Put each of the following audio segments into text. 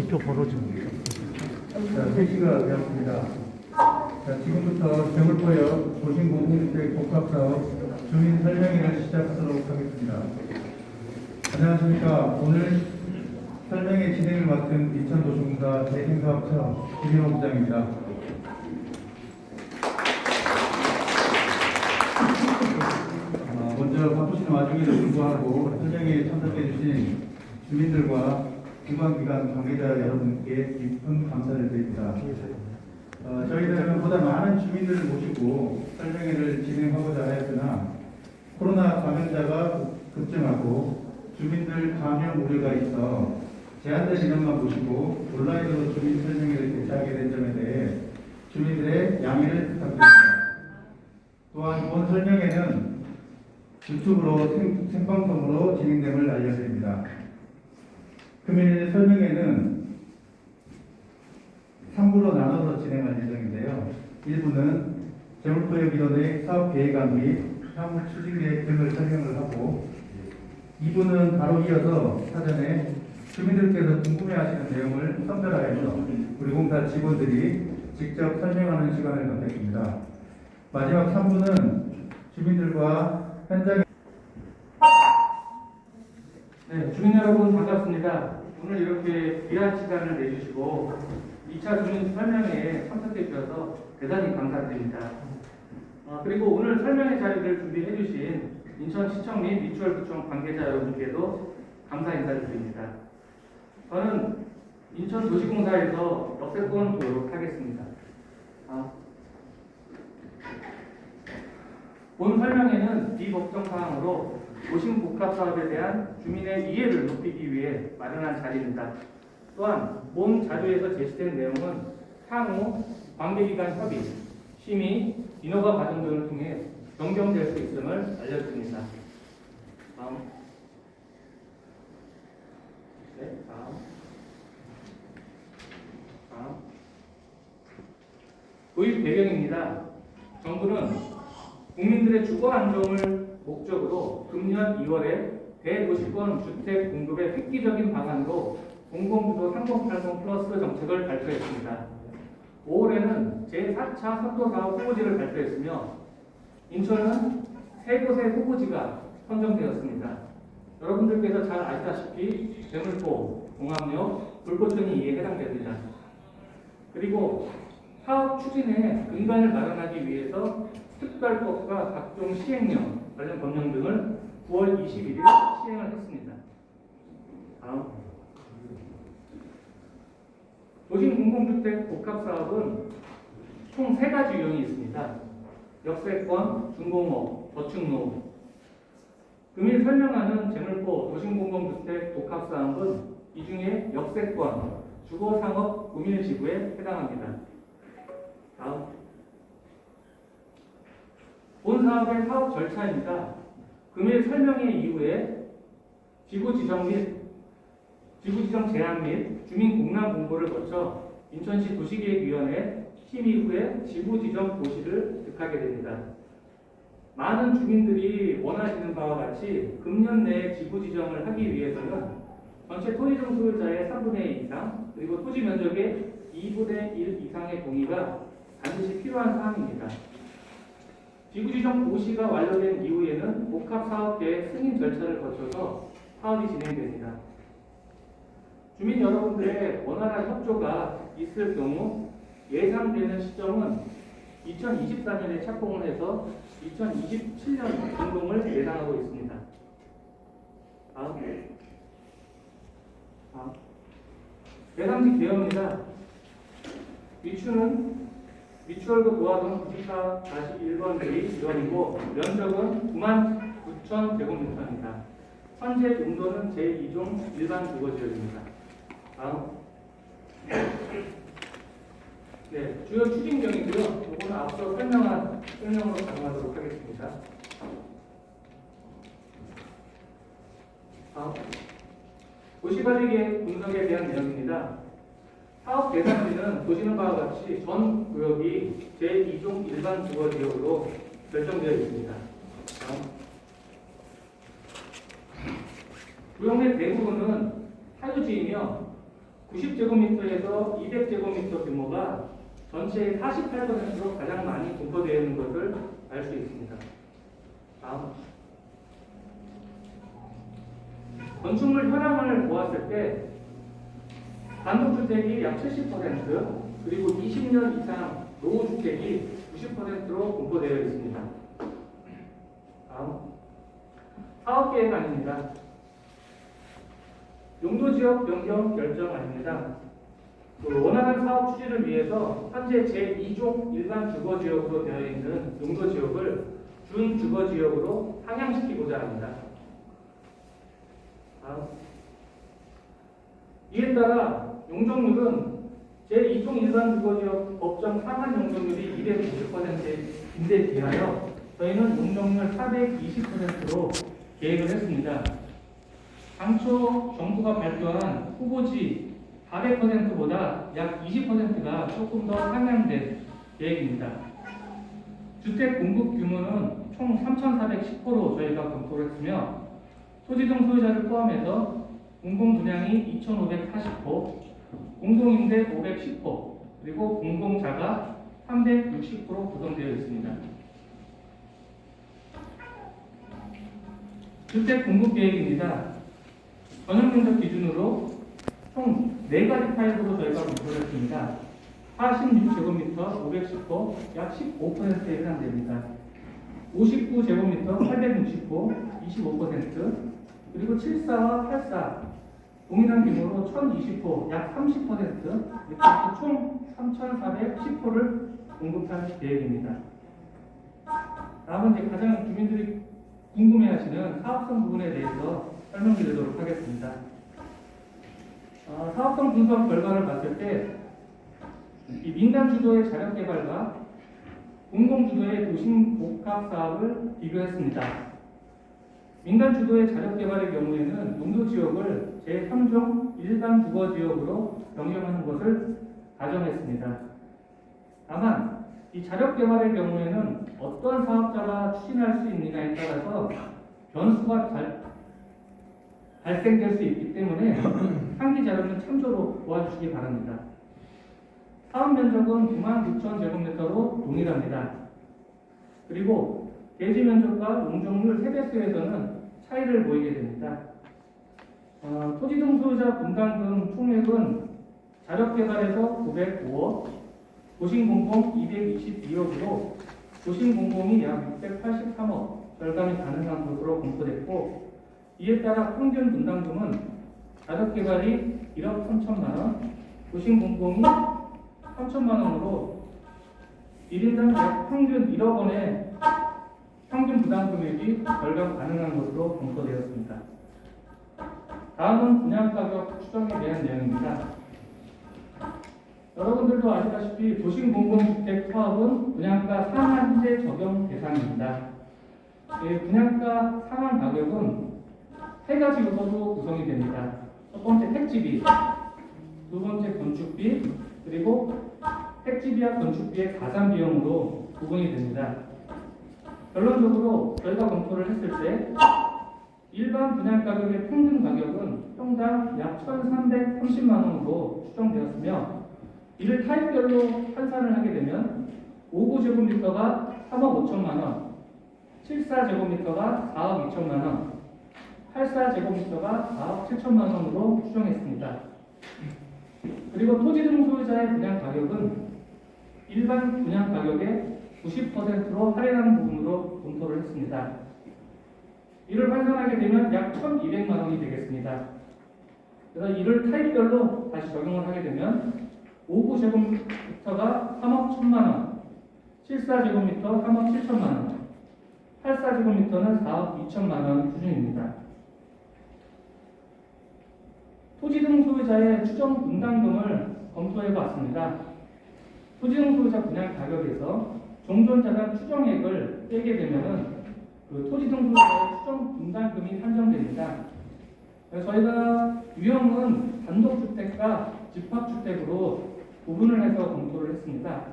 발표 벌어집니다. 자, 3시가 되었습니다. 자, 지금부터 재물포역 도심공공주택 복합사업 주민 설명회를 시작하도록 하겠습니다. 안녕하십니까. 오늘 설명회 진행을 맡은 이천도시공사 대행사업처 김인호 부장입니다. 먼저 바쁘신 와중에도 불구하고 설명회에 참석해 주신 주민들과 중앙기관 관계자 여러분께 깊은 감사를 드립니다. 저희들은 보다 많은 주민들을 모시고 설명회를 진행하고자 하였으나 코로나 감염자가 급증하고 주민들 감염 우려가 있어 제한된 인원만 모시고 온라인으로 주민 설명회를 개최하게 된 점에 대해 주민들의 양해를 부탁드립니다. 또한 본 설명회는 유튜브로 생방송으로 진행됨을 알려드립니다. 금일 설명회는 3부로 나눠서 진행할 예정인데요. 1부는 재물포역 인원의 사업 계획안 및 향후 추진 계획 등을 설명을 하고 2부는 바로 이어서 사전에 주민들께서 궁금해하시는 내용을 선별하여서 우리 공사 직원들이 직접 설명하는 시간을 갖겠습니다. 마지막 3부는 주민들과 현장에 네, 주민 여러분 반갑습니다. 오늘 이렇게 귀한 시간을 내주시고 2차 주민 설명회에 참석해 주셔서 대단히 감사드립니다. 그리고 오늘 설명회 자리를 준비해 주신 인천시청 및 미추홀구청 관계자 여러분께도 감사 인사를 드립니다. 저는 인천도시공사에서 역세권 보도록 하겠습니다. 본 설명회는 비법정 사항으로 도심복합사업에 대한 주민의 이해를 높이기 위해 마련한 자리입니다. 또한 본 자료에서 제시된 내용은 향후 관계기관 협의, 심의, 인허가 과정 등을 통해 변경될 수 있음을 알려드립니다. 다음. 도입 배경입니다. 정부는 국민들의 주거 안정을 목적으로 금년 2월에 대도시권 주택 공급의 획기적인 방안으로 공공주도 3080 플러스 정책을 발표했습니다. 5월에는 제4차 선도사업 후보지를 발표했으며 인천은 3곳의 후보지가 선정되었습니다. 여러분들께서 잘 아시다시피 대물포, 공항역, 불포천이 이에 해당됩니다. 그리고 사업 추진에 근간을 마련하기 위해서 특별법과 각종 시행령, 관련 법령 등을 9월 21일 시행을 했습니다. 다음. 도심공공주택 복합사업은 총 3가지 유형이 있습니다. 역세권, 준공업, 저축노후. 금일 설명하는 재물포 도심공공주택 복합사업은 이 중에 역세권, 주거상업 구밀지구에 해당합니다. 다음. 본 사업의 사업 절차입니다. 금일 설명회 이후에 지구 지정 제안 및 주민 공람 공고를 거쳐 인천시 도시계획위원회 심의 후에 지구 지정 고시를 득하게 됩니다. 많은 주민들이 원하시는 바와 같이 금년 내에 지구 지정을 하기 위해서는 전체 토지정 소유자의 3분의 1 이상 그리고 토지 면적의 2분의 1 이상의 동의가 반드시 필요한 사항입니다. 지구지정 고시가 완료된 이후에는 복합사업계획 승인 절차를 거쳐서 사업이 진행됩니다. 주민 여러분들의 원활한 협조가 있을 경우 예상되는 시점은 2024년에 착공을 해서 2027년 준공을 예상하고 있습니다. 다음. 대상지 개요입니다. 미추홀구 도화동 94-1번지 1원이고 면적은 99,000제곱미터입니다. 현재 용도는 제2종 일반 주거지역입니다. 다음. 네, 주요 추진경이고요. 이거는 앞서 설명으로 가능하도록 하겠습니다. 다음. 도시관리계획 분석에 대한 내용입니다. 사업 대상지는 보시는 바와 같이 전 구역이 제2종 일반 주거지역으로 결정되어 있습니다. 다음. 구역 내 대부분은 사유지이며 90제곱미터에서 200제곱미터 규모가 전체의 48%로 가장 많이 분포되어 있는 것을 알 수 있습니다. 다음. 건축물 현황을 보았을 때 단독주택이 약 70%, 그리고 20년 이상 노후주택이 90%로 분포되어 있습니다. 다음. 사업계획안입니다. 용도지역 변경 결정안입니다. 원활한 사업 추진을 위해서 현재 제2종 일반 주거지역으로 되어 있는 용도지역을 준주거지역으로 상향시키고자 합니다. 다음. 이에 따라 용적률은 제2종 일반 주거지역 법정 상한 용적률이 250%인데 비하여 저희는 용적률 420%로 계획을 했습니다. 당초 정부가 발표한 후보지 400%보다 약 20%가 조금 더 상향된 계획입니다. 주택 공급 규모는 총 3,410호로 저희가 검토를 했으며 토지 등 소유자를 포함해서 공공 분양이 2,540호, 공동임대 510호, 그리고 공공자가 360호로 구성되어 있습니다. 주택 공급 계획입니다. 전용 면적 기준으로 총 4가지 타입으로 저희가 검토를 했습니다. 46제곱미터 510호, 약 15%에 해당됩니다. 59제곱미터 860호, 25%, 그리고 74와 84, 동일한 규모로 1020호, 약 30%, 이렇게 총 3,410호를 공급할 계획입니다. 다음은 이제 가장 주민들이 궁금해하시는 사업성 부분에 대해서 설명드리도록 하겠습니다. 사업성 분석 결과를 봤을 때 이 민간 주도의 자력 개발과 공공 주도의 도심 복합 사업을 비교했습니다. 민간 주도의 자력 개발의 경우에는 용도 지역을 제3종 일반 주거 지역으로 변경하는 것을 가정했습니다. 다만 이 자력 개발의 경우에는 어떤 사업자가 추진할 수 있느냐에 따라서 변수가 발생될 수 있기 때문에 상기 자료는 참조로 도와주시기 바랍니다. 사업 면적은 96,000제곱미터로 동일합니다. 그리고 대지 면적과 용적률 세대수에서는 차이를 보이게 됩니다. 토지 등 소유자 분담금 총액은 자력개발에서 905억, 도심공공 222억으로 도심공공이 약 683억 절감이 가능한 것으로 검토됐고, 이에 따라 평균 분담금은 자력개발이 1억 3천만원, 도심공공이 3천만원으로 1인당 약 평균 1억 원의 평균 부담 금액이 절감 가능한 것으로 검토되었습니다. 다음은 분양가격 추정에 대한 내용입니다. 여러분들도 아시다시피 도심공공주택 사업은 분양가 상한제 적용 대상입니다. 분양가 상한 가격은 3가지 요소로 구성이 됩니다. 첫 번째 택지비, 두 번째 건축비, 그리고 택지비와 건축비의 가산 비용으로 구분이 됩니다. 결론적으로 저희가 검토를 했을 때 일반 분양 가격의 평균 가격은 평당 약 1,330만 원으로 추정되었으며, 이를 타입별로 환산을 하게 되면 59제곱미터가 3억 5천만 원, 74제곱미터가 4억 2천만 원, 84제곱미터가 4억 7천만 원으로 추정했습니다. 그리고 토지 등 소유자의 분양 가격은 일반 분양 가격의 90%로 할인하는 부분으로 검토를 했습니다. 이를 환산하게 되면 약 1,200만 원이 되겠습니다. 그래서 이를 타입별로 다시 적용을 하게 되면 59제곱미터가 3억 1천만 원, 74제곱미터 3억 7천만 원, 84제곱미터는 4억 2천만 원 수준입니다. 토지 등 소유자의 추정 분담금을 검토해 봤습니다. 토지 등 소유자 분양 가격에서 종전자산 추정액을 빼게 되면은 그 토지 등 소유자의 추정 분담금이 산정됩니다. 저희가 유형은 단독주택과 집합주택으로 구분을 해서 검토를 했습니다.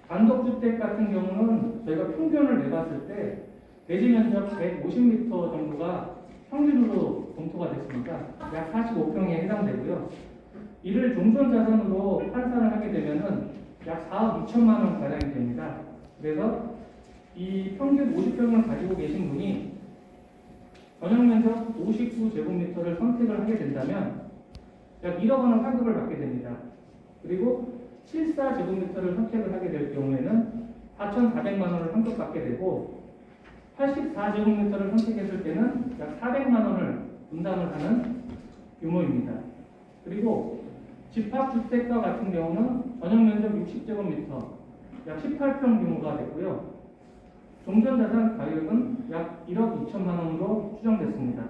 단독주택 같은 경우는 저희가 평균을 내봤을 때 대지 면적 150m 정도가 평균으로 검토가 됐습니다. 약 45평에 해당되고요. 이를 종전자산으로 환산을 하게 되면은 약 4억 2천만 원 가량이 됩니다. 그래서 이 평균 50평을 가지고 계신 분이 전용면적 59제곱미터를 선택을 하게 된다면 약 1억 원의 환급을 받게 됩니다. 그리고 74제곱미터를 선택을 하게 될 경우에는 4,400만 원을 환급받게 되고 84제곱미터를 선택했을 때는 약 400만 원을 분담을 하는 규모입니다. 그리고 집합주택과 같은 경우는 전용면적 60제곱미터 약 18평 규모가 됐고요. 종전자산 가격은 약 1억 2천만 원으로 추정됐습니다.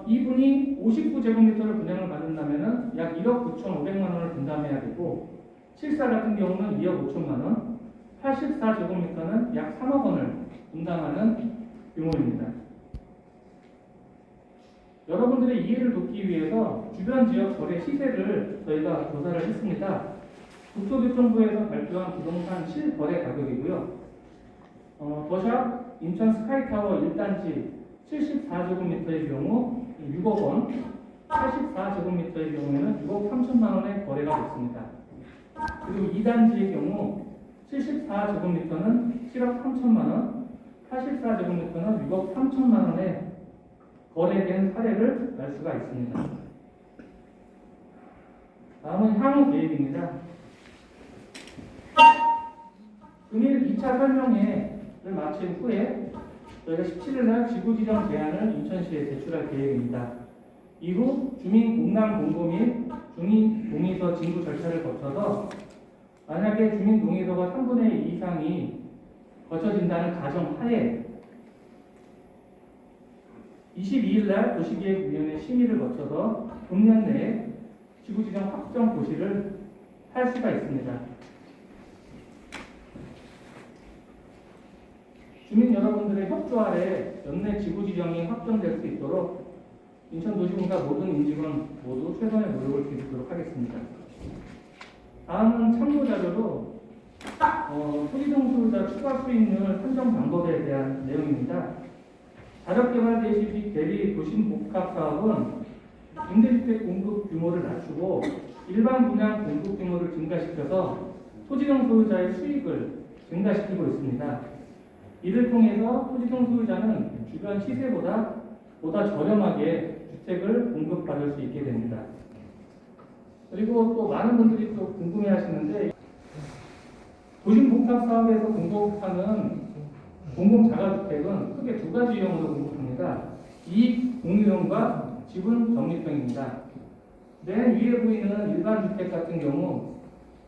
이분이 59제곱미터를 분양을 받는다면 약 1억 9,500만 원을 분담해야 되고 74 같은 경우는 2억 5천만 원, 84제곱미터는 약 3억 원을 분담하는 규모입니다. 여러분들의 이해를 돕기 위해서 주변 지역 거래 시세를 저희가 조사를 했습니다. 국토교통부에서 발표한 부동산 실거래 가격이고요. 더샵 인천 스카이타워 1단지 74제곱미터의 경우 6억 원, 84제곱미터의 경우에는 6억 3천만 원의 거래가 됐습니다. 그리고 2단지의 경우 74제곱미터는 7억 3천만 원, 84제곱미터는 6억 3천만 원의 거래된 사례를 알 수가 있습니다. 다음은 향후 계획입니다. 금일 2차 설명회를 마친 후에 저희가 17일 날 지구지정 제안을 인천시에 제출할 계획입니다. 이후 주민 공람 공고 및 주민 동의서 진구 절차를 거쳐서 만약에 주민 동의서가 3분의 2 이상이 거쳐진다는 가정하에 22일 날 도시계획위원회 심의를 거쳐서 금년 내에 지구지정 확정 고시를 할 수가 있습니다. 주민 여러분들의 협조 아래 연내 지구지정이 확정될 수 있도록 인천도시공사 모든 임직원 모두 최선의 노력을 기울이도록 하겠습니다. 다음은 참고자료로 토지정 소유자 추가 수익률 산정 방법에 대한 내용입니다. 자력개발 대비 도심 복합 사업은 임대주택 공급 규모를 낮추고 일반 분양 공급 규모를 증가시켜서 토지정 소유자의 수익을 증가시키고 있습니다. 이를 통해서 토지정 소유자는 주변 시세보다 보다 저렴하게 주택을 공급받을 수 있게 됩니다. 그리고 또 많은 분들이 또 궁금해하시는데 도심 복합 사업에서 공급하는 공공자가주택은 크게 두 가지 유형으로 공급합니다. 이익 공유형과 지분 적립형입니다. 맨 위에 보이는 일반 주택 같은 경우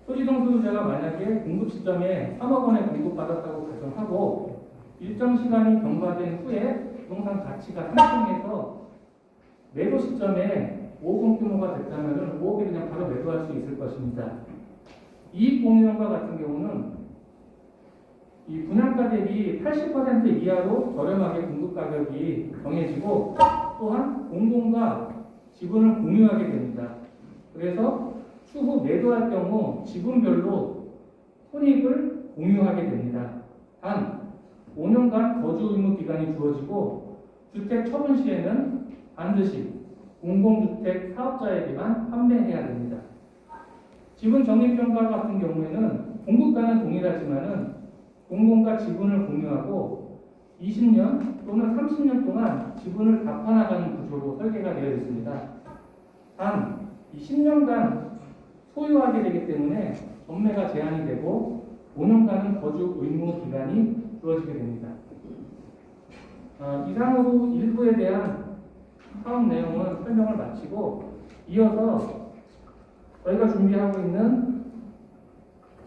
토지정 소유자가 만약에 공급 시점에 3억 원에 공급받았다고 가정하고 일정 시간이 경과된 후에 부동산 가치가 상승해서 매도 시점에 5억 원 규모가 됐다면 5억에 그냥 바로 매도할 수 있을 것입니다. 이익 공유형과 같은 경우는 이 분양가 대비 80% 이하로 저렴하게 공급 가격이 정해지고 또한 공공과 지분을 공유하게 됩니다. 그래서 추후 매도할 경우 지분별로 손익을 공유하게 됩니다. 단 5년간 거주 의무 기간이 주어지고 주택 처분 시에는 반드시 공공주택 사업자에게만 판매해야 됩니다. 지분 적립형과 같은 경우에는 공급가는 동일하지만은 공공과 지분을 공유하고 20년 또는 30년 동안 지분을 갚아나가는 구조로 설계가 되어 있습니다. 단, 이 10년간 소유하게 되기 때문에 전매가 제한이 되고 5년간은 거주 의무 기간이 주어지게 됩니다. 이상으로 일부에 대한 사업 내용은 설명을 마치고 이어서 저희가 준비하고 있는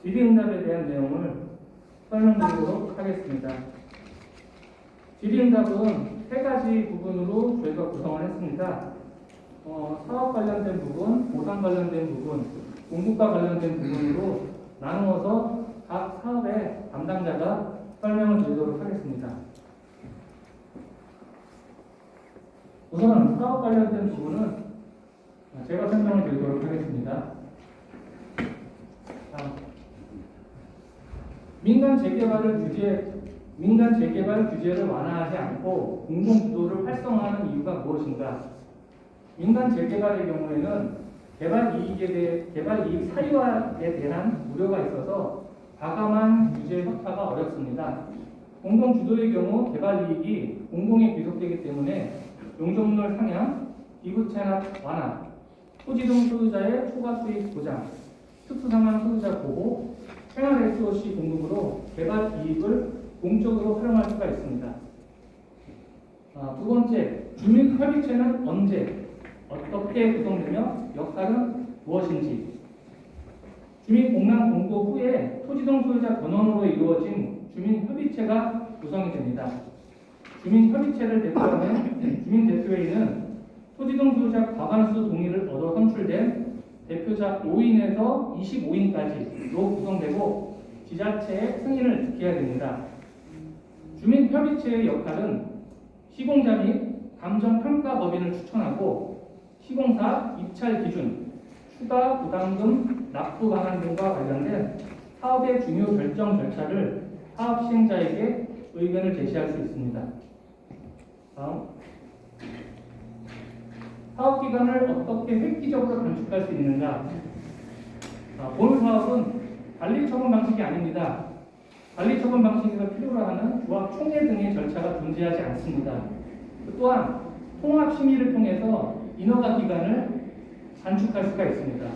질의응답에 대한 내용을 설명드리도록 하겠습니다. 질의응답은 세 가지 부분으로 저희가 구성을 했습니다. 사업 관련된 부분, 보상 관련된 부분, 공급과 관련된 부분으로 나누어서 각 사업의 담당자가 설명을 드리도록 하겠습니다. 우선 사업 관련된 부분은 제가 설명을 드리도록 하겠습니다. 민간 재개발 규제를 완화하지 않고 공공주도를 활성화하는 이유가 무엇인가? 민간 재개발의 경우에는 개발 이익 사유화에 대한 우려가 있어서 과감한 규제 협파가 어렵습니다. 공공 주도의 경우 개발 이익이 공공에 귀속되기 때문에 용적률 상향, 기부 체납 완화, 토지 등 소유자의 초과 수익 보장, 특수상황 소유자 보호, 생활 SOC 공급으로 개발 이익을 공적으로 활용할 수가 있습니다. 두 번째, 주민협의체는 언제, 어떻게 구성되며 역할은 무엇인지. 주민공란 공고 후에 토지동 소유자 권원으로 이루어진 주민협의체가 구성이 됩니다. 주민협의체를 대표하는 주민대표회의는 토지동 소유자 과반수 동의를 얻어 선출된 대표자 5인에서 25인까지로 구성되고 지자체의 승인을 지켜야 됩니다. 주민협의체의 역할은 시공자 및 감정평가법인을 추천하고 시공사 입찰 기준, 추가 부담금 납부 방안 등과 관련된 사업의 중요 결정 절차를 사업 시행자에게 의견을 제시할 수 있습니다. 다음, 사업 기간을 어떻게 획기적으로 단축할 수 있는가? 본 사업은 관리처분 방식이 아닙니다. 관리처분 방식에서 필요로 하는 조합 총회 등의 절차가 존재하지 않습니다. 또한 통합 심의를 통해서 인허가 기간을 단축할 수가 있습니다.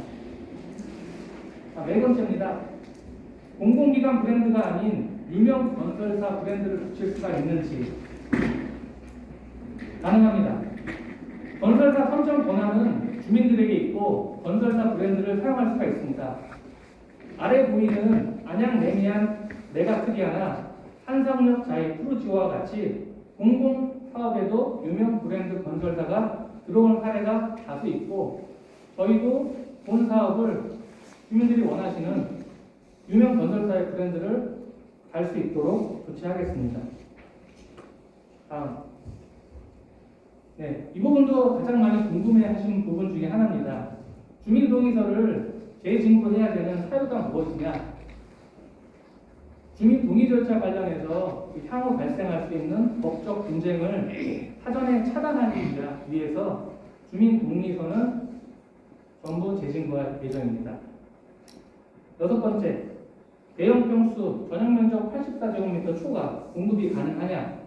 네 번째입니다. 공공기관 브랜드가 아닌 유명 건설사 브랜드를 붙일 수가 있는지. 가능합니다. 건설사 선정 권한은 주민들에게 있고 건설사 브랜드를 사용할 수가 있습니다. 아래 보이는 안양 레미안 메가트리아나 한성역 자이 푸르지오와 같이 공공사업에도 유명 브랜드 건설사가 들어온 사례가 다수 있고 저희도 본 사업을 주민들이 원하시는 유명 건설사의 브랜드를 달 수 있도록 조치하겠습니다. 다음. 네, 이 부분도 가장 많이 궁금해하시는 부분 중에 하나입니다. 주민동의서를 재진구해야 되는 사유가 무엇이냐? 주민동의 절차 관련해서 향후 발생할 수 있는 법적 분쟁을 사전에 차단하기 위해서 주민동의서는 전부 재진구할 예정입니다. 여섯 번째, 대형 평수 전용 면적 84제곱미터 초과 공급이 가능하냐?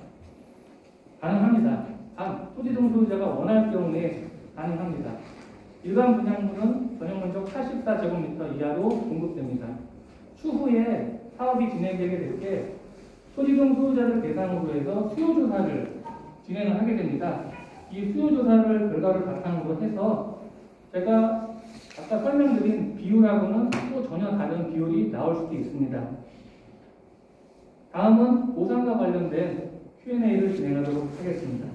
가능합니다. 단, 토지동 소유자가 원할 경우에 가능합니다. 일반 분양분은 전용 면적 84제곱미터 이하로 공급됩니다. 추후에 사업이 진행되게 될 때 토지동 소유자를 대상으로 해서 수요조사를 진행을 하게 됩니다. 이 수요조사를 결과를 바탕으로 해서 제가 아까 설명드린 비율하고는 또 전혀 다른 비율이 나올 수도 있습니다. 다음은 보상과 관련된 Q&A를 진행하도록 하겠습니다.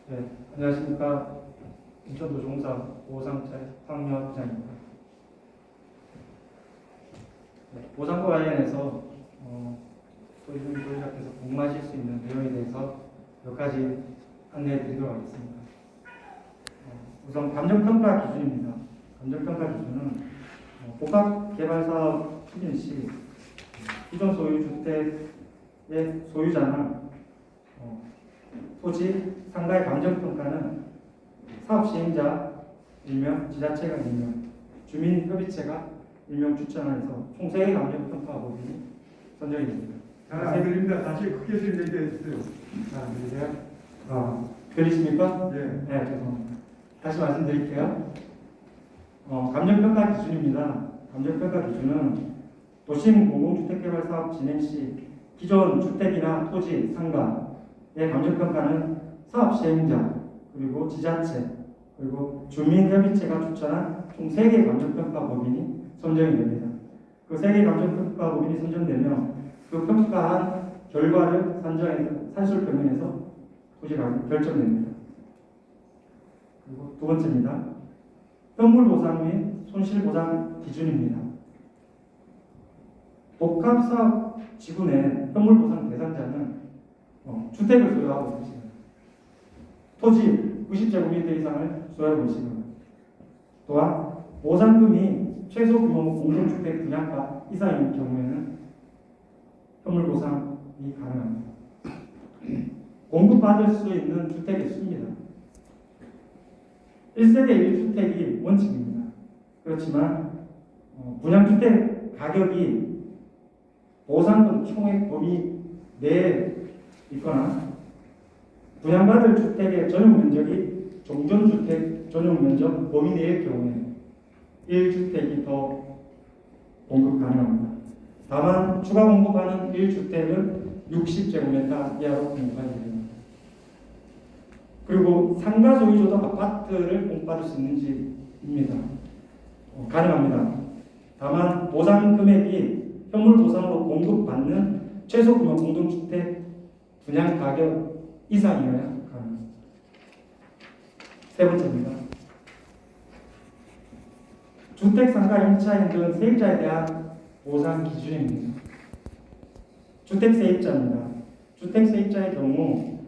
네, 안녕하십니까. 인천도 종사 보상차의 황여장입니다. 네, 보상과 관련해서 소유자께서 궁금하실 수 있는 내용에 대해서 몇 가지 안내해 드리도록 하겠습니다. 우선 감정평가 기준입니다. 감정평가 기준은 복합개발사업 추진 시 기존 소유주택의 소유자나 토지 상가의 감정평가는 사업 시행자 1명, 지자체가 1명, 주민협의체가 1명 추천해서 총 3개 감정평가 법인이 선정이 됩니다. 잘 안 들립니다. 다시 크게 좀 얘기해 주세요. 잘 안 들리세요? 들리십니까? 예. 네, 죄송합니다. 다시 말씀드릴게요. 감정평가 기준입니다. 감정평가 기준은 도심 공공주택개발 사업 진행 시 기존 주택이나 토지, 상가의 감정평가는 사업 시행자, 그리고 지자체, 그리고 주민협의체가 추천한 총 3개 감정평가 법인이 선정이 됩니다. 그 3개 감정평가 법인이 선정되면 그 평가한 결과를 산술평면에서 토지가격이 결정됩니다. 그리고 두 번째입니다. 현물보상 및 손실보상 기준입니다. 복합사업 지구 내 현물보상 대상자는 주택을 소유하고 계시는 토지 90제곱미터 이상을 소유하고 계시는 또한 보상금이 최소 규모 공동주택 분양가 이상인 경우에는 현물 보상이 가능합니다. 공급받을 수 있는 주택의 수입니다. 1세대 1주택이 원칙입니다. 그렇지만 분양주택 가격이 보상금 총액 범위 내에 있거나 분양받을 주택의 전용 면적이 종전주택 전용 면적 범위 내의 경우에 1주택이 더 공급 가능합니다. 다만 추가 공급하는 1주택은 60제곱미터 이하로 공급하게 됩니다. 그리고 상가 소유주도 아파트를 공급받을 수 있는지입니다. 가능합니다. 다만 보상 금액이 현물 보상으로 공급받는 최소 규모 공동주택 분양 가격 이상이어야 가능합니다. 세 번째입니다. 주택 상가 임차인 등 세입자에 대한 보상 기준입니다. 주택 세입자입니다. 주택 세입자의 경우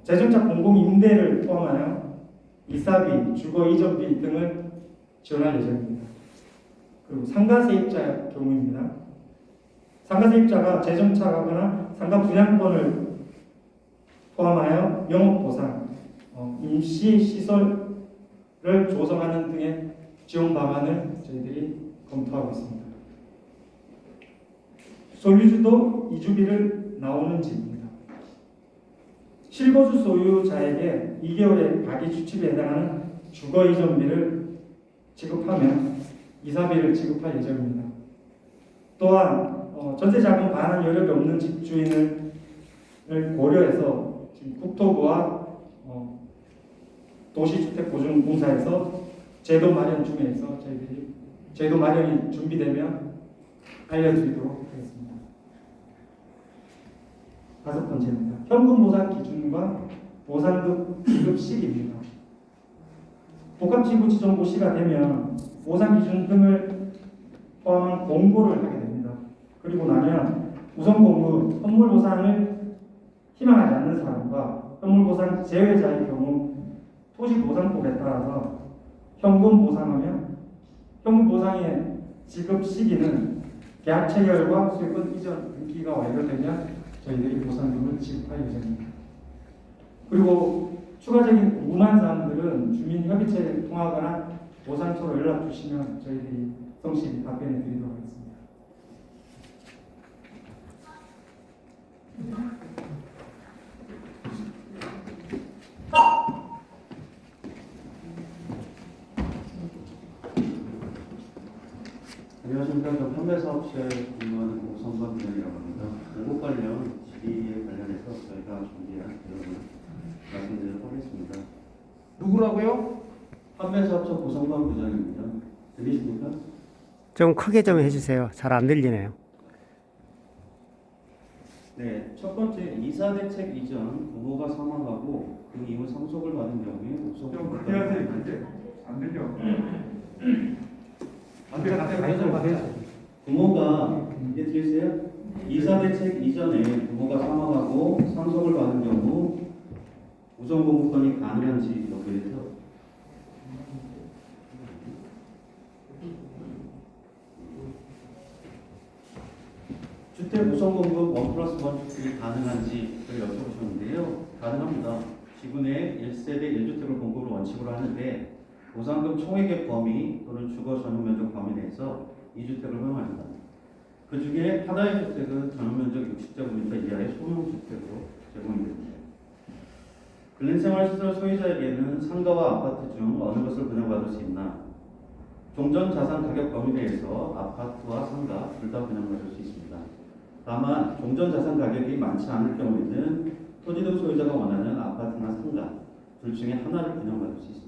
재정착 공공 임대를 포함하여 이사비, 주거 이전비 등을 지원할 예정입니다. 그리고 상가 세입자의 경우입니다. 상가 세입자가 재정착하거나 상가 분양권을 포함하여 영업 보상, 임시 시설을 조성하는 등의 지원 방안을 저희들이 검토하고 있습니다. 소유주도 이주비를 나오는지입니다. 실거주 소유자에게 2개월의 가기 주집에 해당하는 주거 이전비를 지급하면 이사비를 지급할 예정입니다. 또한 전세자금 반환 여력이 없는 집주인을 고려해서 지금 국토부와 도시주택보증공사에서 제도 마련 중에서 저희들이 제도 마련이 준비되면 알려드리도록 하겠습니다. 다섯 번째입니다. 현금 보상 기준과 보상금 지급 시기입니다. 복합지구 지정고 시가 되면 보상 기준 등을 포함한 공고를 하게 됩니다. 그리고 나면 우선 공급 현물 보상을 희망하지 않는 사람과 현물 보상 제외자의 경우 토지보상법에 따라서 현금 보상하면 현금 보상의 지급 시기는 계약 체결과 수익권 이전 등기가 완료되면 저희들이 보상금을 지급할 예정입니다. 그리고 추가적인 궁금한 사항들은 주민협의체를 통하거나 보상처로 연락 주시면 저희들이 성실히 답변해 드리도록 하겠습니다. 안녕하십니까. 저 판매사업체에 근무하는 고성관 부장이라고 합니다. 공급 관련 질의에 관련해서 저희가 준비한 내용을 말씀드리도록 하겠습니다. 누구라고요? 판매사업체 고성관 부장입니다. 들리십니까? 좀 크게 좀 해주세요. 잘 안 들리네요. 네. 첫 번째, 이사 대책 이전 부모가 사망하고 그 이후 상속을 받은 경우에 우선 좀 크게 하세요. 안 들려. 부모가 이제 들리세요? 이사 대책 이전에 부모가 사망하고 상속을 받은 경우 우선 공급권이 가능한지 여기에 대해서 주택 우선 공급 1+1 주택이 가능한지를 여쭤보셨는데요. 가능합니다. 지구내 1세대 1주택을 공급을 원칙으로 하는데 보상금 총액의 범위 또는 주거 전용 면적 범위 내에서 2주택을 허용합니다. 그 중에 하나의 주택은 전용 면적 60제곱미터 이하의 소형 주택으로 제공이 됩니다. 근린생활시설 소유자에게는 상가와 아파트 중 어느 것을 분양받을 수 있나? 종전자산 가격 범위 내에서 아파트와 상가 둘 다 분양받을 수 있습니다. 다만 종전자산 가격이 많지 않을 경우에는 토지 등 소유자가 원하는 아파트나 상가 둘 중에 하나를 분양받을 수 있습니다.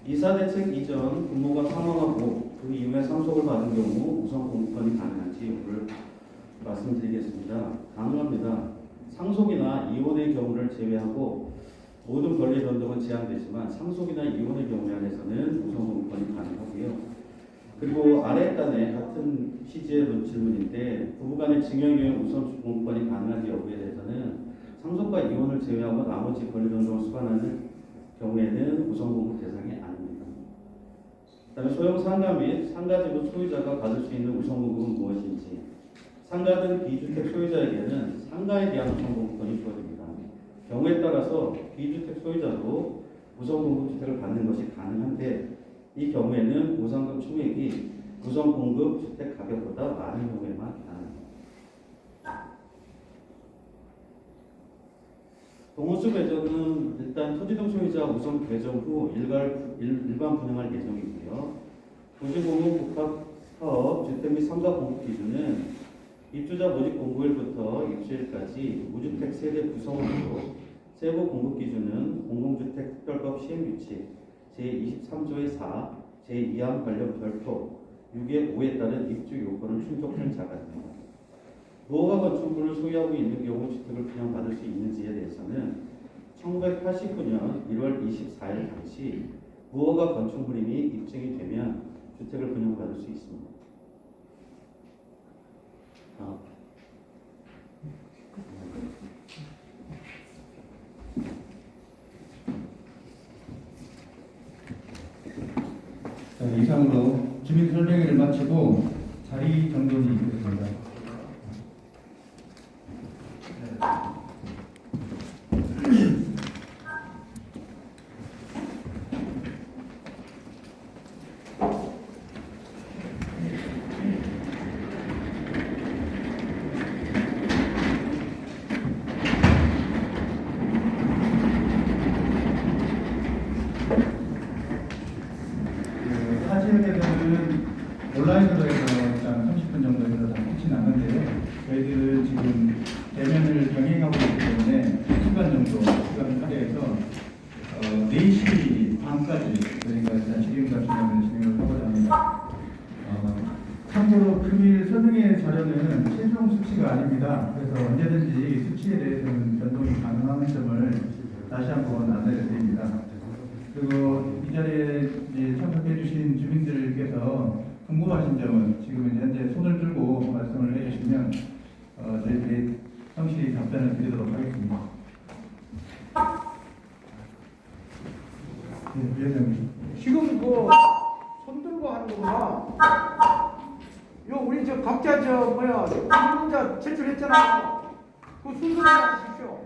이사 대책 이전 부모가 사망하고 그 이후에 상속을 받은 경우 우선 공급권이 가능한지 여부를 말씀드리겠습니다. 가능합니다. 상속이나 이혼의 경우를 제외하고 모든 권리 변동은 제한되지만 상속이나 이혼의 경우에 한해서는 우선 공급권이 가능하고요. 그리고 아래 단에 같은 취지의 질문인데 부부간의 증여의 경우 우선 공급권이 가능한지 여부에 대해서는 상속과 이혼을 제외하고 나머지 권리 변동을 수반하는 경우에는 우선 공급 대상이 아닙니다. 그다음에 소형 상가 및 상가 지분 소유자가 받을 수 있는 우선 공급은 무엇인지, 상가 등 비주택 소유자에게는 상가에 대한 우선 공급권이 주어집니다. 경우에 따라서 비주택 소유자도 우선 공급 주택을 받는 것이 가능한데, 이 경우에는 보상금 총액이 우선 공급 주택 가격보다 많은 경우에만 가능합니다. 동호수 배정은 일단 토지등 소유자 우선 배정 후 일반 분양할 예정이고요. 도시공원 복합 사업 주택 및 상가 공급 기준은 입주자 모집 공고일부터 입주일까지 무주택 세대 구성원으로, 세부 공급 기준은 공공주택특별법 시행규칙 제23조의 4, 제2항 관련 별표 6의 5에 따른 입주 요건을 충족한 자가 됩니다. 무허가 건축물을 소유하고 있는 경우 주택을 분양받을 수 있는지에 대해서는 1989년 1월 24일 당시 무허가 건축물임이 입증이 되면 주택을 분양받을 수 있습니다. 자, 이상으로 주민 설명회를 마치고 자리 정돈이 있겠습니다. 사진에서는 온라인으로 해서 일단 30분 정도 해서 다 끝이 났는데요. 저희들은 지금 대면을 병행하고 있기 때문에 1시간 정도 시간을 할애해서 4시 반까지 저희가 일단 질의응답 진행을 하고자 합니다. 참고로 금일 설명회 자료는 최종 수치가 아닙니다. 그래서 언제든지 수치에 대해서는 변동이 가능한 점을 다시 한번 안내를 드립니다. 그리고 이 자리에 이제 참석해 주신 주민들께서 궁금하신 점은 지금 현재 손을 들고 말씀을 해주시면 저희들이 성실히 답변을 드리도록 하겠습니다. 네, 위원장님. 지금 손 들고 하는 거구나. 요 우리 저 각자 질문자 제출했잖아. 그 순서대로 하십시오.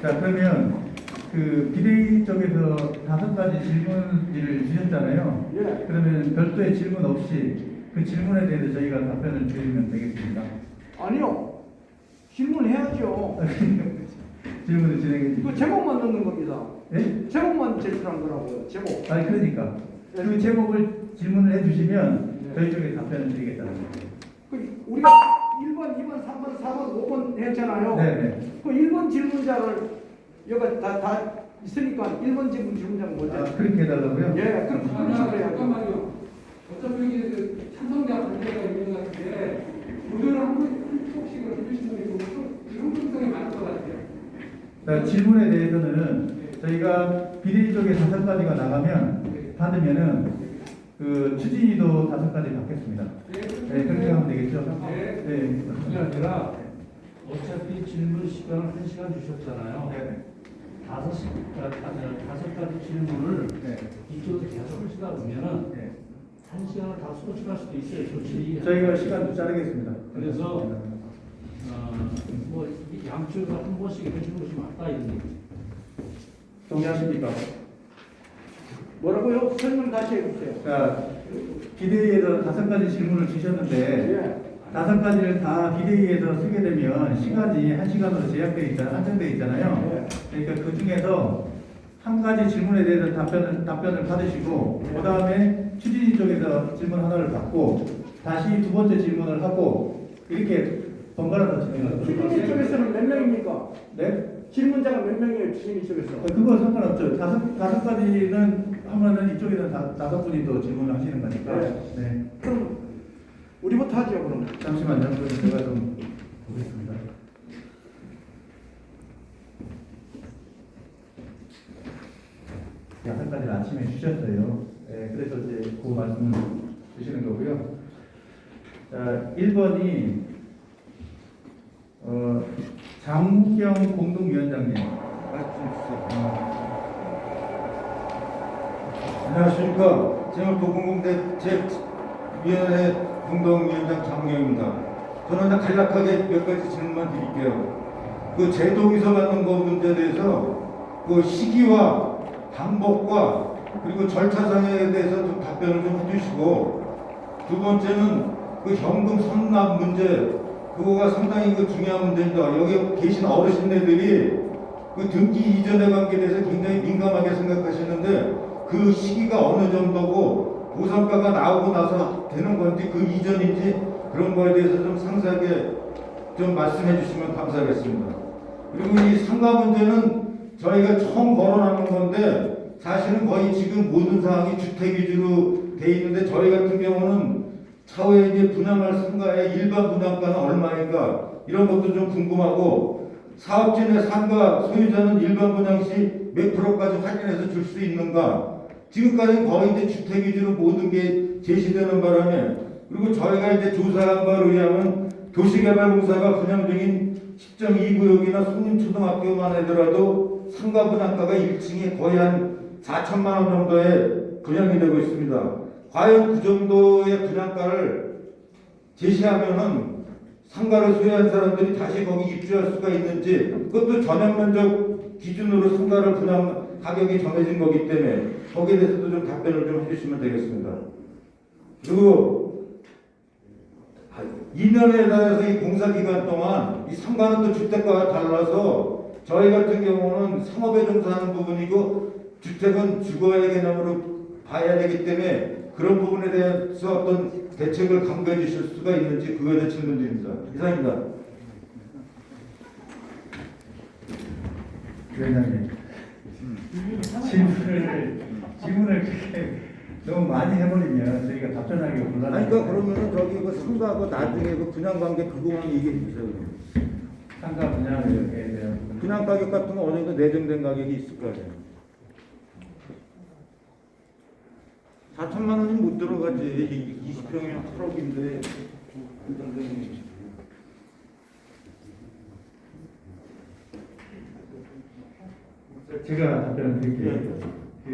자, 그러면 그 비대위 쪽에서 5가지 질문을 주셨잖아요. 예. 그러면 별도의 질문 없이 그 질문에 대해서 저희가 답변을 드리면 되겠습니다. 아니요. 질문해야죠. 질문을 진행해 주시죠. 그 제목만 넣는 겁니다. 예? 제목만 제출한 거라고요. 제목. 아니 그러니까 그 제목을 질문을 해주시면 저희 쪽에 답변을 드리겠다는 거예요. 그 우리가 1번, 2번, 3번, 4번, 5번 했잖아요. 네네. 그 1번 질문자를 여기 다 있으니까 1번 질문자는 뭐죠? 아, 그렇게 해달라고요? 예, 그런 식으로 해야죠. 잠깐만요. 어차피 여기 그 찬성자 관계가 있는 것 같은데 무료를 한쪽씩으로 해주시는 게 형평성이 많을 것 같아요. 자, 질문에 대해서는 저희가 비대위 쪽에 5가지가 나가면 받으면은 그 추진위도 5가지 받겠습니다. 네, 그렇게 하면 되겠죠? 네. 네. 그게 아니라 어차피 질문 시간을 1시간 주셨잖아요. 네. 5가지 질문을 네. 이쪽에서 계속 하시다 보면은 네. 1시간을 다 소진할 수도 있어요. 솔직히. 저희가 시간 좀 자르겠습니다. 그래서 뭐 양쪽에서 한 번씩 해주는 것이 맞다 이런 얘기. 동의하십니까? 뭐라고요? 설명 다시 해주세요. 자, 비대위에서 5가지 질문을 주셨는데 예. 5가지를 다 비대위에서 쓰게 되면 시간이 1시간으로 제약되어 있잖아요. 한정되어 있잖아요. 그러니까 그 중에서 한 가지 질문에 대해서 답변을 받으시고 그 다음에 추진위 쪽에서 질문 하나를 받고 다시 두 번째 질문을 하고 이렇게 번갈아서 진행을 추진위 하도록 하겠습니다. 쪽에서는 몇 명입니까? 네? 질문자가 몇 명이에요? 추진위 쪽에서? 그거 상관없죠. 5가지는 하면은 이쪽에는 5분이 또 질문을 하시는 거니까. 네. 그럼 우리부터 하죠 그럼. 잠시만요. 그럼 제가 좀 보겠습니다. 한 가지를 아침에 주셨어요. 네, 그래서 이제 그 말씀을 자, 1번이 장무경 공동위원장님. 안녕하십니까. 재물보건공대책위원회 공동위원장 장무경입니다. 저는 간략하게 몇 가지 질문만 드릴게요. 그 재동의서 받는 거 문제에 대해서 그 시기와 방법과 그리고 절차상에 대해서 좀 답변을 좀 해주시고, 두 번째는 그 현금 선납 문제, 그거가 상당히 그 중요한 문제입니다. 여기 계신 어르신네들이 그 등기 이전에 관계돼서 굉장히 민감하게 생각하시는데, 그 시기가 어느 정도고 보상가가 나오고 나서 되는 건지 그 이전인지 그런 거에 대해서 좀 상세하게 좀 말씀해 주시면 감사하겠습니다. 그리고 이 상가 문제는 저희가 처음 거론하는 건데, 사실은 거의 지금 모든 사항이 주택 위주로 돼 있는데, 저희 같은 경우는 차후에 이제 분양할 상가의 일반 분양가는 얼마인가 이런 것도 좀 궁금하고, 사업진의 상가 소유자는 일반 분양 시 몇 프로까지 할인해서 줄 수 있는가. 지금까지는 거의 이제 주택 위주로 모든 게 제시되는 바람에, 그리고 저희가 이제 조사한 바에 의하면 도시개발공사가 분양 중인 10.2구역이나 송림초등학교만 하더라도 상가 분양가가 1층에 거의 한 4천만 원 정도에 분양이 되고 있습니다. 과연 그 정도의 분양가를 제시하면은 상가를 소유한 사람들이 다시 거기 입주할 수가 있는지, 그것도 전용면적 기준으로 상가를 분양 가격이 정해진 거기 때문에 거기에 대해서도 좀 답변을 좀 해주시면 되겠습니다. 그리고 2년에 달해서 이 공사 기간 동안 이 상가는 또 주택과와 달라서 저희 같은 경우는 상업에 종사하는 부분이고 주택은 주거의 개념으로 봐야 되기 때문에 그런 부분에 대해서 어떤 대책을 강구해 주실 수가 있는지 그거에 대한 질문드립니다. 이상입니다. 위원장님, 질문을 그렇게 너무 많이 해버리면 저희가 답변하기가 곤란해요. 아니, 그러니까 그러면은 저기 그 상가하고 나중에 그 분양 관계 그거만 얘기해 주세요. 상가 분양에 대한 부분. 분양 가격 같은 거 어느 정도 내정된 가격이 있을 거 아니에요. 4천만 원이 못 들어가지. 20평이면 8억인데. 제가 답변을 드릴게요. 그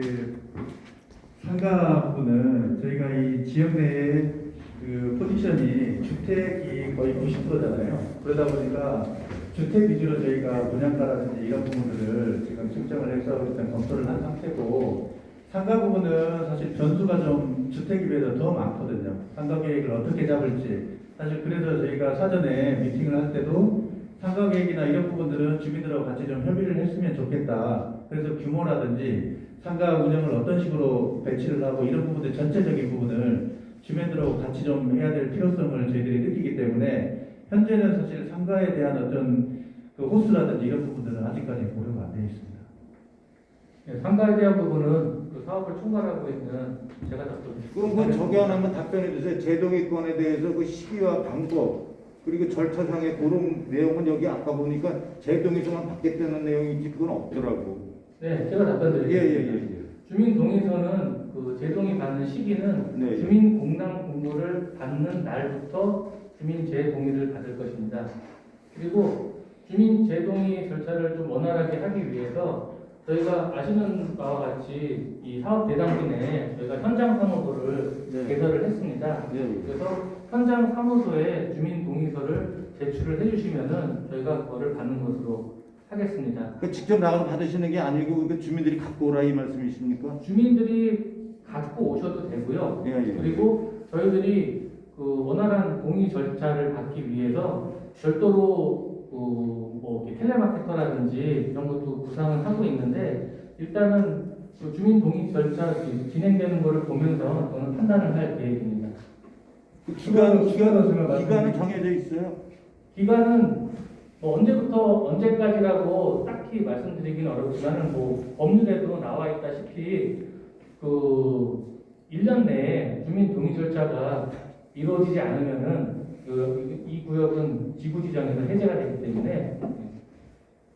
상가 부분은 저희가 이 지역 내에 그 포지션이 주택이 거의 90%잖아요. 그러다 보니까 주택 위주로 저희가 분양가라든지 이런 부분들을 지금 측정을 해서 일단 검토를 한 상태고, 상가 부분은 사실 변수가 좀 주택에 비해서 더 많거든요. 상가 계획을 어떻게 잡을지. 사실 그래서 저희가 사전에 미팅을 할 때도 상가 계획이나 이런 부분들은 주민들하고 같이 좀 협의를 했으면 좋겠다. 그래서 규모라든지 상가 운영을 어떤 식으로 배치를 하고 이런 부분들 전체적인 부분을 주민들하고 같이 좀 해야 될 필요성을 저희들이 느끼기 때문에 현재는 사실 상가에 대한 어떤 그 호수라든지 이런 부분들은 아직까지 고려가 안 되어 있습니다. 네, 상가에 대한 부분은 그 사업을 총괄하고 있는 제가 답변. 그럼 그 저기 하나만 답변해 주세요. 제동의권에 대해서 그 시기와 방법 그리고 절차상의 그런 내용은 여기 아까 보니까 제동의서만 받겠다는 내용이지 그건 없더라고. 네, 제가 답변 드릴게요. 예. 주민 동의서는 그 제동의 받는 시기는 네. 주민 공당 공고를 받는 날부터 주민 재동의를 받을 것입니다. 그리고 주민 재동의 절차를 좀 원활하게 하기 위해서 저희가 아시는 바와 같이 이 사업 대상기 내에 저희가 현장 사무소를 네. 개설을 했습니다. 예. 그래서 현장 사무소에 주민 동의서를 제출을 해주시면은 저희가 그거를 받는 것으로 하겠습니다. 그 직접 나가서 받으시는 게 아니고 그 주민들이 갖고 오라 이 말씀이십니까? 주민들이 갖고 오셔도 되고요. 예. 그리고 저희들이 그 원활한 동의 절차를 받기 위해서 별도로 뭐 이렇게 텔레마케터라든지 이런 것도 구상을 하고 있는데, 일단은 그 주민 동의 절차 진행되는 것을 보면서 저는 판단을 할 계획입니다. 그 기간은 정해져 있어요. 기간은 뭐 언제부터 언제까지라고 딱히 말씀드리긴 어렵지만은 뭐 법률에도 나와 있다시피 그 1년 내에 주민 동의 절차가 이루어지지 않으면은 이 구역은 지구 지정에서 해제가 되기 때문에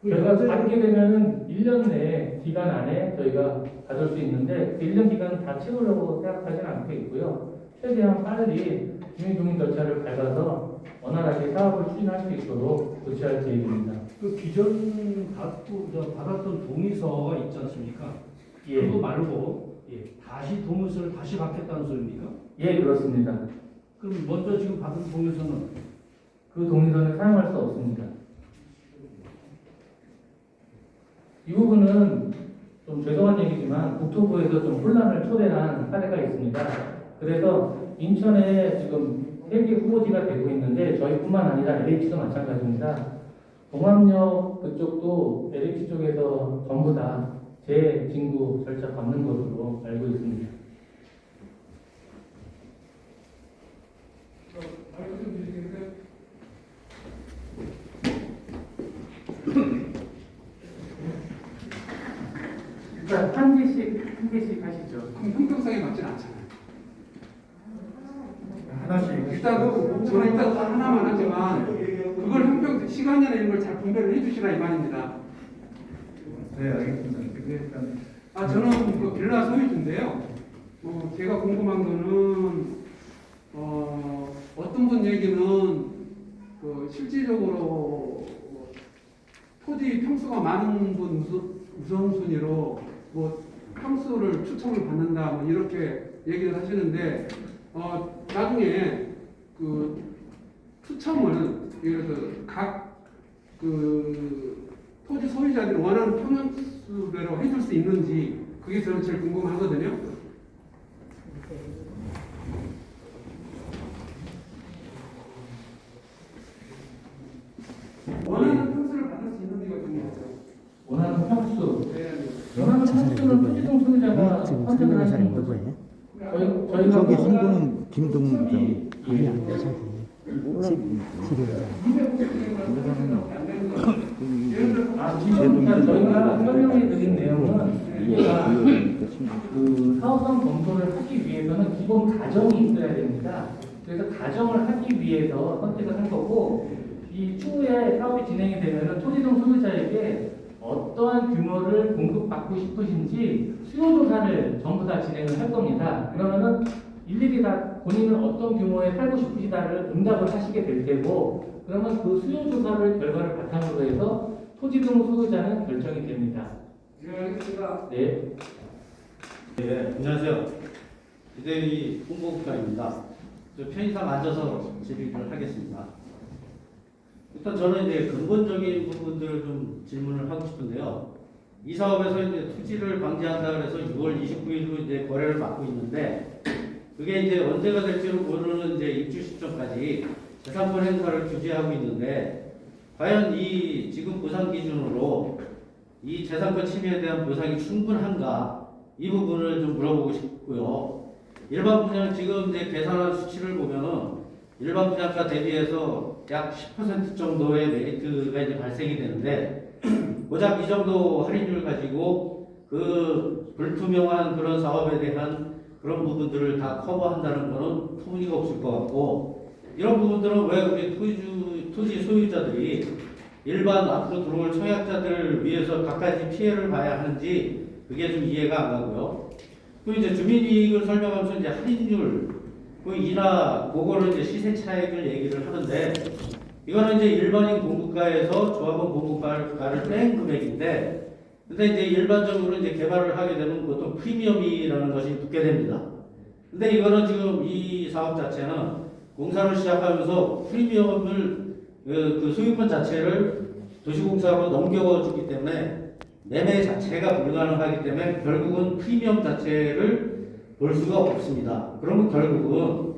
저희가 받게 되면은 1년 내 기간 안에 저희가 받을 수 있는데 그 1년 기간은 다 채우려고 생각하지는 않고 있고요. 최대한 빠르게 주민등록 절차를 밟아서 원활하게 사업을 추진할 수 있도록 조치할 계획입니다. 그 기존 받았던 동의서가 있지 않습니까? 예. 그거 말고 다시 동의서를 다시 받겠다는 소리입니까? 예, 그렇습니다. 그럼 먼저 지금 받은 동의서는 그 동의서는 사용할 수 없습니다. 이 부분은 좀 죄송한 얘기지만 국토부에서 좀 혼란을 초래한 사례가 있습니다. 그래서 인천에 지금 3개 후보지가 되고 있는데 저희뿐만 아니라 LH도 마찬가지입니다. 동암역 그쪽도 LH 쪽에서 전부 다 재진구 절차 받는 것으로 알고 있습니다. 말씀 좀 주시겠어요? 일단 한 개씩 하시죠. 그럼 형평성에 맞지는 않잖아요. 하나씩 저는 일단 하나만 하지만 그걸 형평 시간이나 이런 걸 잘 분배를 해주시라 이 말입니다. 네, 알겠습니다. 그게 일단 저는 그 빌라 소유주인데요. 제가 궁금한 거는 어떤 분 얘기는 그 실질적으로 토지 평수가 많은 분 우선순위로 평수를 추첨을 받는다 이렇게 얘기를 하시는데 나중에 그 추첨을 예를 들어 각그 토지 소유자들이 원하는 평수대로 해줄 수 있는지 그게 저는 제일 궁금하거든요. 원하는 평수를 받을 수 있는지가 궁금해요. 원하는 평수. 네. 원하는 평수는 토지동 소유자가 지금 선택을 설명한 사람이 하시는 거죠. 누구예요? 저희가 저기 뭐- 홍보는 김동무죠. 예. 지금 저희가 설명해 드린 내용은 이게가 그 사업성 검토를 하기 위해서는 기본 가정이 있어야 됩니다. 그래서 가정을 하기 위해서 선택을 한 거고 이 추후에 사업이 진행이 되면은 토지동 소유자에게 어떠한 규모를 공급받고 싶으신지 수요 조사를 전부 다 진행을 할 겁니다. 그러면은 일일이 다 본인은 어떤 규모에 살고 싶으시다를 응답을 하시게 될 테고 그러면 그 수요 조사를 결과를 바탕으로 해서 토지등 소유자는 결정이 됩니다. 네, 알겠습니다. 네. 네, 안녕하세요. 이대희 홍보국장입니다. 저 편의상 앉아서 질의를 하겠습니다. 일단 저는 이제 근본적인 부분들을 좀 질문을 하고 싶은데요. 이 사업에서 이제 투지를 방지한다 그래서 6월 29일로 이제 거래를 받고 있는데 그게 이제 언제가 될지는 모르는 이제 입주 시점까지 재산권 행사를 규제하고 있는데 과연 이 지금 보상 기준으로 이 재산권 침해에 대한 보상이 충분한가 이 부분을 좀 물어보고 싶고요. 일반 분양 지금 이제 계산한 수치를 보면은 일반 분양가 대비해서 약 10% 정도의 메리트가 이제 발생이 되는데 고작 이 정도 할인율 가지고 그 불투명한 그런 사업에 대한 그런 부분들을 다 커버한다는 거는 터무니가 없을 것 같고 이런 부분들은 왜 우리 토지 소유자들이 일반 앞으로 들어올 청약자들을 위해서 각가지 피해를 봐야 하는지 그게 좀 이해가 안 가고요. 그리고 이제 주민이익을 설명하면서 이제 할인율 그 이나 그거를 이제 시세 차익을 얘기를 하는데 이거는 이제 일반인 공급가에서 조합원 공급가를 뺀 금액인데 근데 이제 일반적으로 이제 개발을 하게 되면 보통 프리미엄이라는 것이 붙게 됩니다. 근데 이거는 지금 이 사업 자체는 공사를 시작하면서 프리미엄을 그 소유권 자체를 도시공사로 넘겨주기 때문에 매매 자체가 불가능하기 때문에 결국은 프리미엄 자체를 볼 수가 없습니다. 그러면 결국은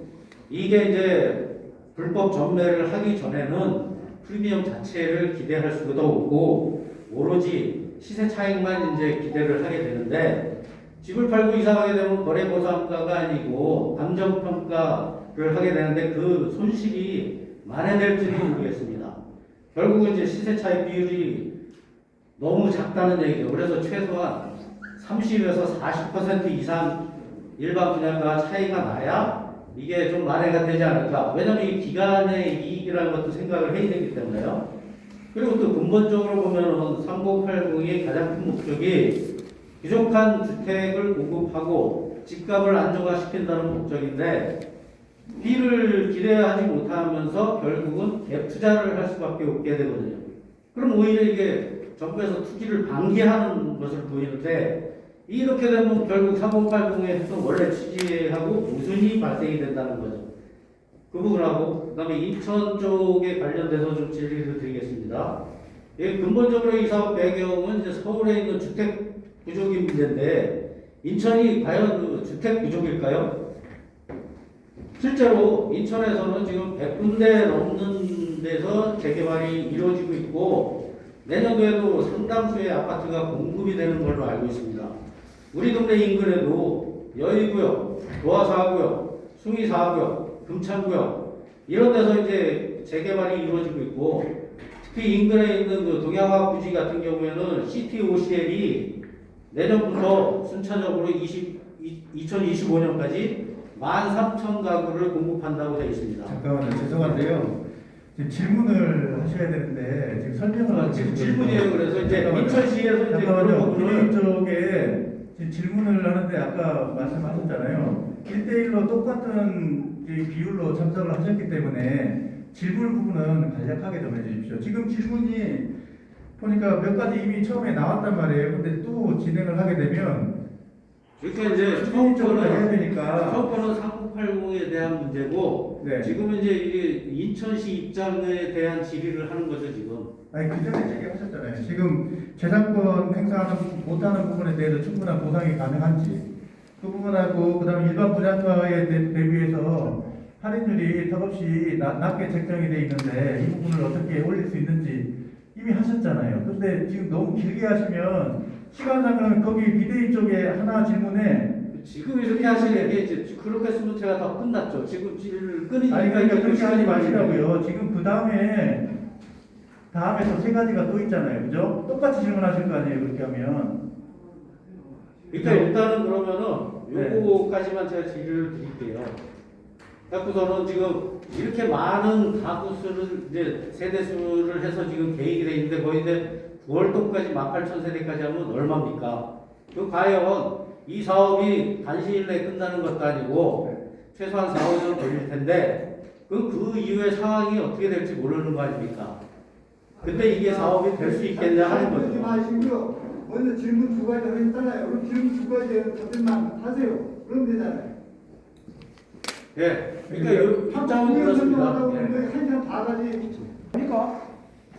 이게 이제 불법 전매를 하기 전에는 프리미엄 자체를 기대할 수가 없고 오로지 시세 차익만 이제 기대를 하게 되는데 집을 팔고 이사하게 되면 거래 보상가가 아니고 감정 평가를 하게 되는데 그 손실이 만회될지는 모르겠습니다. 결국은 이제 시세 차익 비율이 너무 작다는 얘기죠. 그래서 최소한 30에서 40% 이상 일반 분양가 차이가 나야 이게 좀 만회가 되지 않을까. 왜냐하면 이 기간의 이익이라는 것도 생각을 해야 되기 때문에요. 그리고 또 근본적으로 보면은 3080의 가장 큰 목적이 부족한 주택을 공급하고 집값을 안정화시킨다는 목적인데 B를 기대하지 못하면서 결국은 갭 투자를 할 수밖에 없게 되거든요. 그럼 오히려 이게 정부에서 투기를 방기하는 것을 보이는데 이렇게 되면 결국 3080에서 원래 취지하고 모순이 발생이 된다는 거죠. 그 부분하고 그다음에 인천 쪽에 관련돼서 좀 질의를 드리겠습니다. 예, 근본적으로 이 사업 배경은 이제 서울에 있는 주택 부족이 문제인데 인천이 과연 그 주택 부족일까요? 실제로 인천에서는 지금 100군데 넘는 데서 재개발이 이루어지고 있고 내년도에도 상당수의 아파트가 공급이 되는 걸로 알고 있습니다. 우리 동네 인근에도 여의구역, 도화4구역, 숭이4구역, 금창구역 이런 데서 이제 재개발이 이루어지고 있고 특히 인근에 있는 그 동양화 부지 같은 경우에는 CTOCL이 내년부터 순차적으로 2025년까지 13,000가구를 공급한다고 되어 있습니다. 잠깐만요. 죄송한데요. 지금 질문을 하셔야 되는데 지금 설명을 하고 지금 계시거든요. 질문이에요. 그래서 이제 잠깐만요. 인천시에서 이제 그런 잠깐만요. 부분을 기대 쪽에 지금 질문을 하는데 아까 말씀하셨잖아요. 1대1로 똑같은 이 비율로 참석을 하셨기 때문에 질문 부분은 간략하게 좀 해주십시오. 지금 질문이 보니까 몇 가지 이미 처음에 나왔단 말이에요. 근데 또 진행을 하게 되면 그러니까 이제 쪽으로 해야 처음부터는 되니까. 3980에 대한 문제고 네. 지금 이제 이게 인천시 입장에 대한 질의를 하는 거죠 지금. 아니 그 전에 얘기하셨잖아요. 지금 재산권 행사하는 못하는 부분에 대해서 충분한 보상이 가능한지 그 부분하고 그다음에 일반 분양가에 대비해서 할인율이 턱없이 낮게 책정이 돼 있는데 이 부분을 어떻게 올릴 수 있는지 이미 하셨잖아요. 근데 지금 너무 길게 하시면 시간상은 거기 비대위 쪽에 하나 질문에 지금 이렇게 하시는 게 이제 그렇게 쓰면 제가 다 끝났죠. 지금 질의를 끊이니까 아니 그러니까 그렇게 하지 시간이 마시라고요. 지금 그 다음에 또 세 가지가 또 있잖아요. 그죠? 똑같이 질문하실 거 아니에요. 그렇게 하면. 그러니까 일단은 그러면은 네. 요거까지만 제가 질의를 드릴게요. 그래서는 지금 이렇게 많은 가구 수를 이제 세대 수를 해서 지금 계획이 돼 있는데 거의 이제 9월도까지 18,000세대까지 하면 얼마입니까? 그 과연 이 사업이 단시일 내에 끝나는 것도 아니고 최소한 4, 5년 걸릴 텐데 그 이후의 상황이 어떻게 될지 모르는 거 아닙니까? 근데 이게 사업이 될 수 있겠냐 하는 그러지 거죠. 마시고요. 먼저 질문 두 가지 했잖아요. 그럼 질문 두 가지에 답변만 하세요. 그럼 되잖아요. 예. 그러니까 이 입장은 그렇습니다. 예. 한 시간 다 가지. 그러니까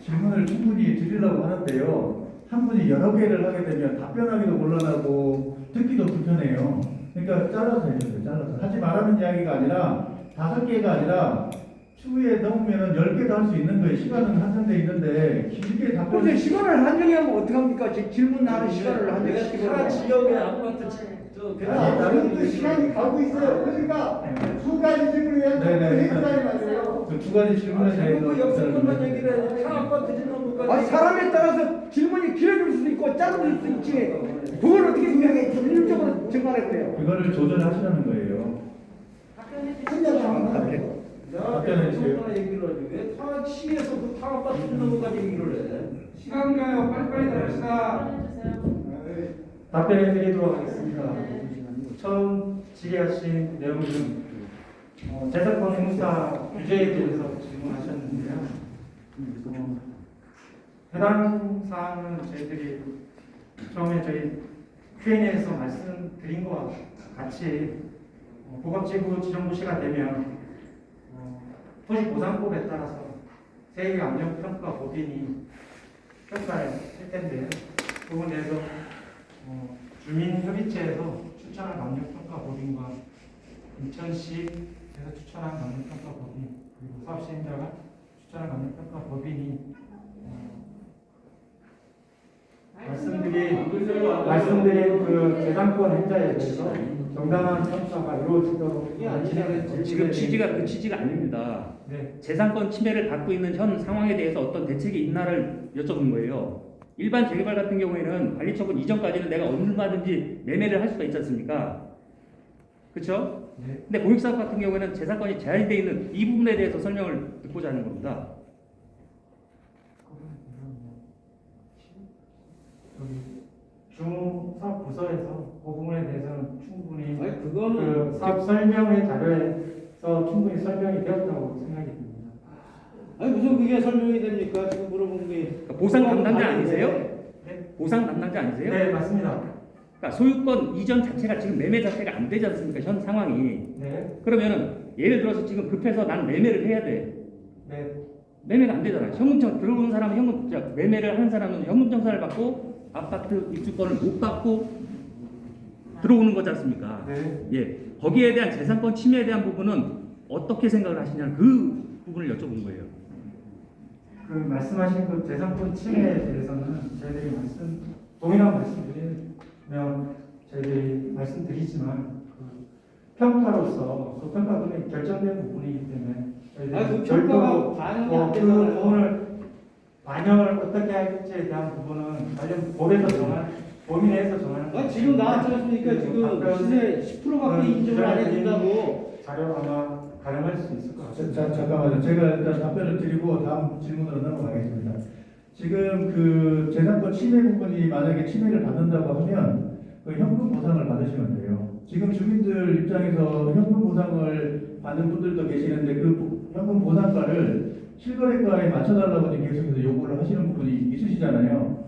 질문을 충분히 드리려고 하는데요. 한 분이 여러 개를 하게 되면 답변하기도 곤란하고 듣기도 불편해요. 그러니까 잘라서 해주세요. 잘라서. 하지 말라는 이야기가 아니라 5개가 아니라 추후에 넘으면 10개도 할 수 있는 거예요. 시간은 한정돼 있는데 길게 답변. 근데 시간을 한정하면 어떡합니까? 질문하는 시간을 한정시키고. 지역에 아무것도 지금도 시간이 가고 있어요. 그러니까 두 가지 질문을 해야 네네. 된다는 말이에요. 그 2가지 질문에 대해서 얘기를 해. 사업과 드리는 것까지. 아니 사람에 따라서 질문이 길어질 수도 있고 짧을 수도 있지. 그걸 어떻게 분명히 일률적으로 정말해 그래요. 그거를 조절하시라는 거예요. 답변해 주세요. 왜 타시에서 그 타업과 드리는 것까지 얘기를 해? 시간 가요. 빨리빨리 갑시다. 답변해 드리도록 하겠습니다. 처음 질의하신 내용은 재산권 행사 규제에 대해서 질문하셨는데요. 해당 사항은 저희들이 처음에 저희 Q&A에서 말씀드린 것과 같이 고급지구 지정부시가 되면 토지보상법에 따라서 세액압력평가 법인이 평가를 할 텐데요. 그 부분에 대해서 주민협의체에서 추천한 압력평가 법인과 인천시에서 추천한 압력평가 법인 그리고 사업시행자가 추천한 압력평가 법인이 말씀드린 그 재산권 행자에 대해서 정당한 평가가 이루어지도록 지금 취지가 그 취지가 아닙니다. 네. 재산권 침해를 받고 있는 현 상황에 대해서 어떤 대책이 있나를 여쭤본 거예요. 일반 재개발 같은 경우에는 관리처분 이전까지는 내가 얼마든지 매매를 할 수가 있지 않습니까? 그렇죠? 네. 근데 공익사업 같은 경우에는 재산권이 제한되어 있는 이 부분에 대해서 설명을 듣고자 하는 겁니다. 중사업 부서에서 그 부분에 대해서는 충분히 아니 그거는 그 사업 설명의 자료에 충분히 설명이 되었다고 생각이 듭니다. 아니 무슨 그게 설명이 됩니까? 지금 물어본 게 그러니까 보상 담당자 아니세요? 보상 담당자 아니세요? 네, 맞습니다. 그러니까 소유권 이전 자체가 지금 매매 자체가 안 되지 않습니까? 현 상황이. 네, 그러면은 예를 들어서 지금 급해서 난 매매를 해야 돼. 네, 매매가 안 되잖아요. 현금청 들어오는 사람은 매매를 하는 사람은 현금 정산을 받고 아파트 입주권을 못 받고 들어오는 거지 않습니까? 네. 예, 거기에 대한 재산권 침해에 대한 부분은 어떻게 생각을 하시냐는 그 부분을 여쭤본 거예요. 그 말씀하신 그 재산권 침해에 대해서는 저희들이 동일한 말씀드리면 저희들이 말씀드리지만 그 평가로서 그 평가 금액이 결정된 부분이기 때문에 그 저희들이 평가가 반영이 안 그 되잖아요. 부분을 반영을 어떻게 할지에 대한 부분은 관련 법에서 법인에서 정하는 아, 지금 나왔지 않습니까? 지금 시세 10%밖에 인정을 안 해준다고. 자료 아마 가능할 수 있을 것 같습니다. 잠깐만요. 제가 일단 답변을 드리고 다음 질문으로 넘어가겠습니다. 지금 그 재산권 침해 부분이 만약에 침해를 받는다고 하면 그 현금 보상을 받으시면 돼요. 지금 주민들 입장에서 현금 보상을 받는 분들도 계시는데 그 현금 보상가를 실거래가에 맞춰달라고 지금 계속해서 요구를 하시는 부분이 있으시잖아요.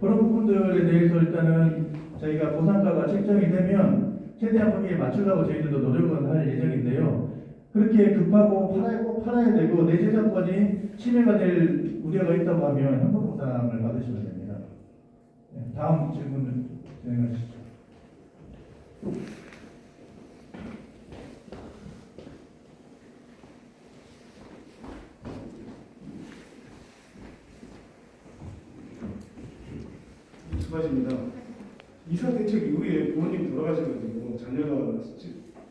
그런 부분들에 대해서 일단은 저희가 보상가가 책정이 되면 최대한 거기에 맞추려고 저희들도 노력은 할 예정인데요. 그렇게 급하고 꼭 팔아야 되고 내 재산권이 침해가 될 우려가 있다고 하면 현금 보상을 받으시면 됩니다. 네, 다음 질문을 진행하시죠. 수고하십니다. 이사 대책 이후에 부모님 돌아가셔가지고 자녀가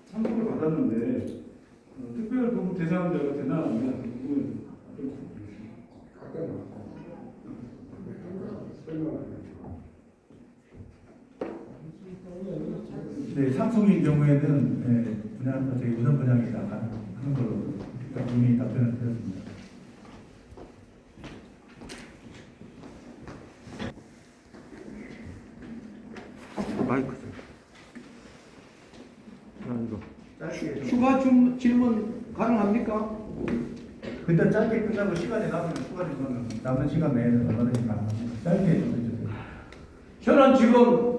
상속을 받았는데 특별 보호 대상자가 되나 아니냐 그 부분 네, 상속인 경우에는 그냥 저희 우선 분양이 다 하는 걸로 이미 답변을 드렸습니다. 마이크. 추가 질문 가능합니까? 일단 짧게 끝나고 시간이 남으면 추가 질문은 남은 시간 내에는 얼마든지 가능합니다. 짧게 좀 해주세요. 저는 지금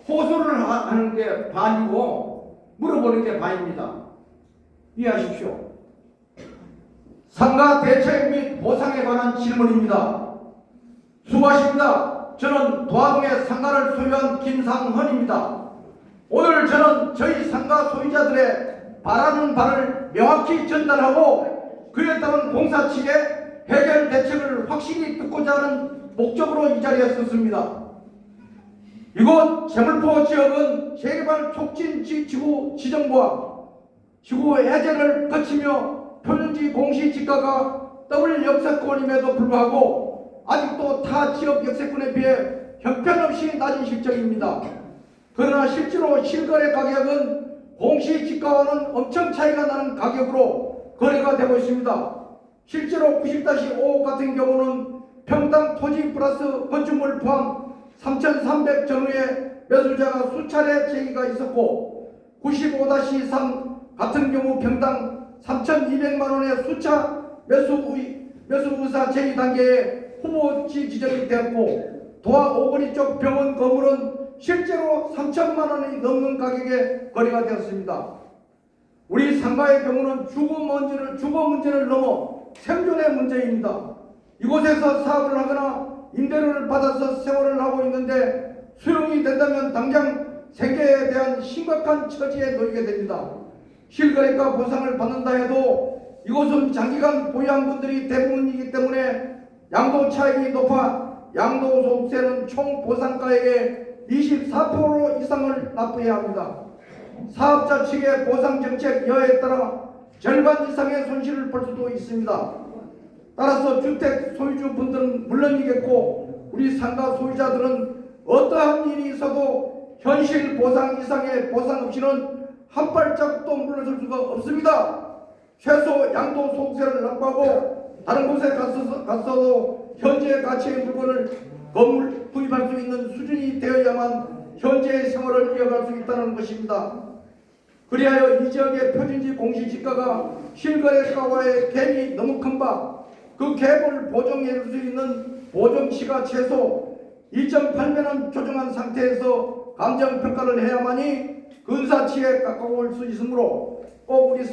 호소를 하는 게 반이고 물어보는 게 반입니다. 이해하십시오. 상가 대책 및 보상에 관한 질문입니다. 수고하십니다. 저는 도화동의 상가를 소유한 김상헌입니다. 오늘 저는 저희 상가 소유자들의 바라는 바를 명확히 전달하고 그에 따른 공사 측의 해결 대책을 확실히 듣고자 하는 목적으로 이 자리에 섰습니다. 이곳 재물포 지역은 재개발 촉진 지구 지정과 지구 해제를 거치며 표준지 공시 지가가 더블 역세권임에도 불구하고 아직도 타 지역 역세권에 비해 형편없이 낮은 실정입니다. 그러나 실제로 실거래 가격은 공시 지가와는 엄청 차이가 나는 가격으로 거래가 되고 있습니다. 실제로 90-5 같은 경우는 평당 토지 플러스 건축물 포함 3,300 전후의 매수자가 수차례 제기가 있었고 95-3 같은 경우 평당 3,200만 원의 수차 매수 의사 제기 단계에 후보지 지정이 되었고 도화 오거리 쪽 병원 건물은 실제로 3천만 원이 넘는 가격에 거래가 되었습니다. 우리 상가의 경우는 주거 문제를 넘어 생존의 문제입니다. 이곳에서 사업을 하거나 임대료를 받아서 생활을 하고 있는데 수용이 된다면 당장 생계에 대한 심각한 처지에 놓이게 됩니다. 실거래가 보상을 받는다 해도 이곳은 장기간 보유한 분들이 대부분이기 때문에 양도 차익이 높아 양도소득세는 총 보상가액의 24% 이상을 납부해야 합니다. 사업자 측의 보상정책 여하에 따라 절반 이상의 손실을 볼 수도 있습니다. 따라서 주택 소유주분들은 물론이겠고 우리 상가 소유자들은 어떠한 일이 있어도 현실 보상 이상의 보상 없이는 한 발짝도 물러설 수가 없습니다. 최소 양도소득세를 납부하고 다른 곳에 갔어도 현재 가치의 물건을 건물 구입할 수 있는 수준이 되어야만 현재의 생활을 이어갈 수 있다는 것입니다. 그리하여 이 지역의 표준지 공시지가가 실거래가와의 갭이 너무 큰 바 그 갭을 보정해 줄 수 있는 보정치가 최소 2.8배는 조정한 상태에서 감정평가를 해야만이 근사치에 가까울 수 있으므로 꼭 우리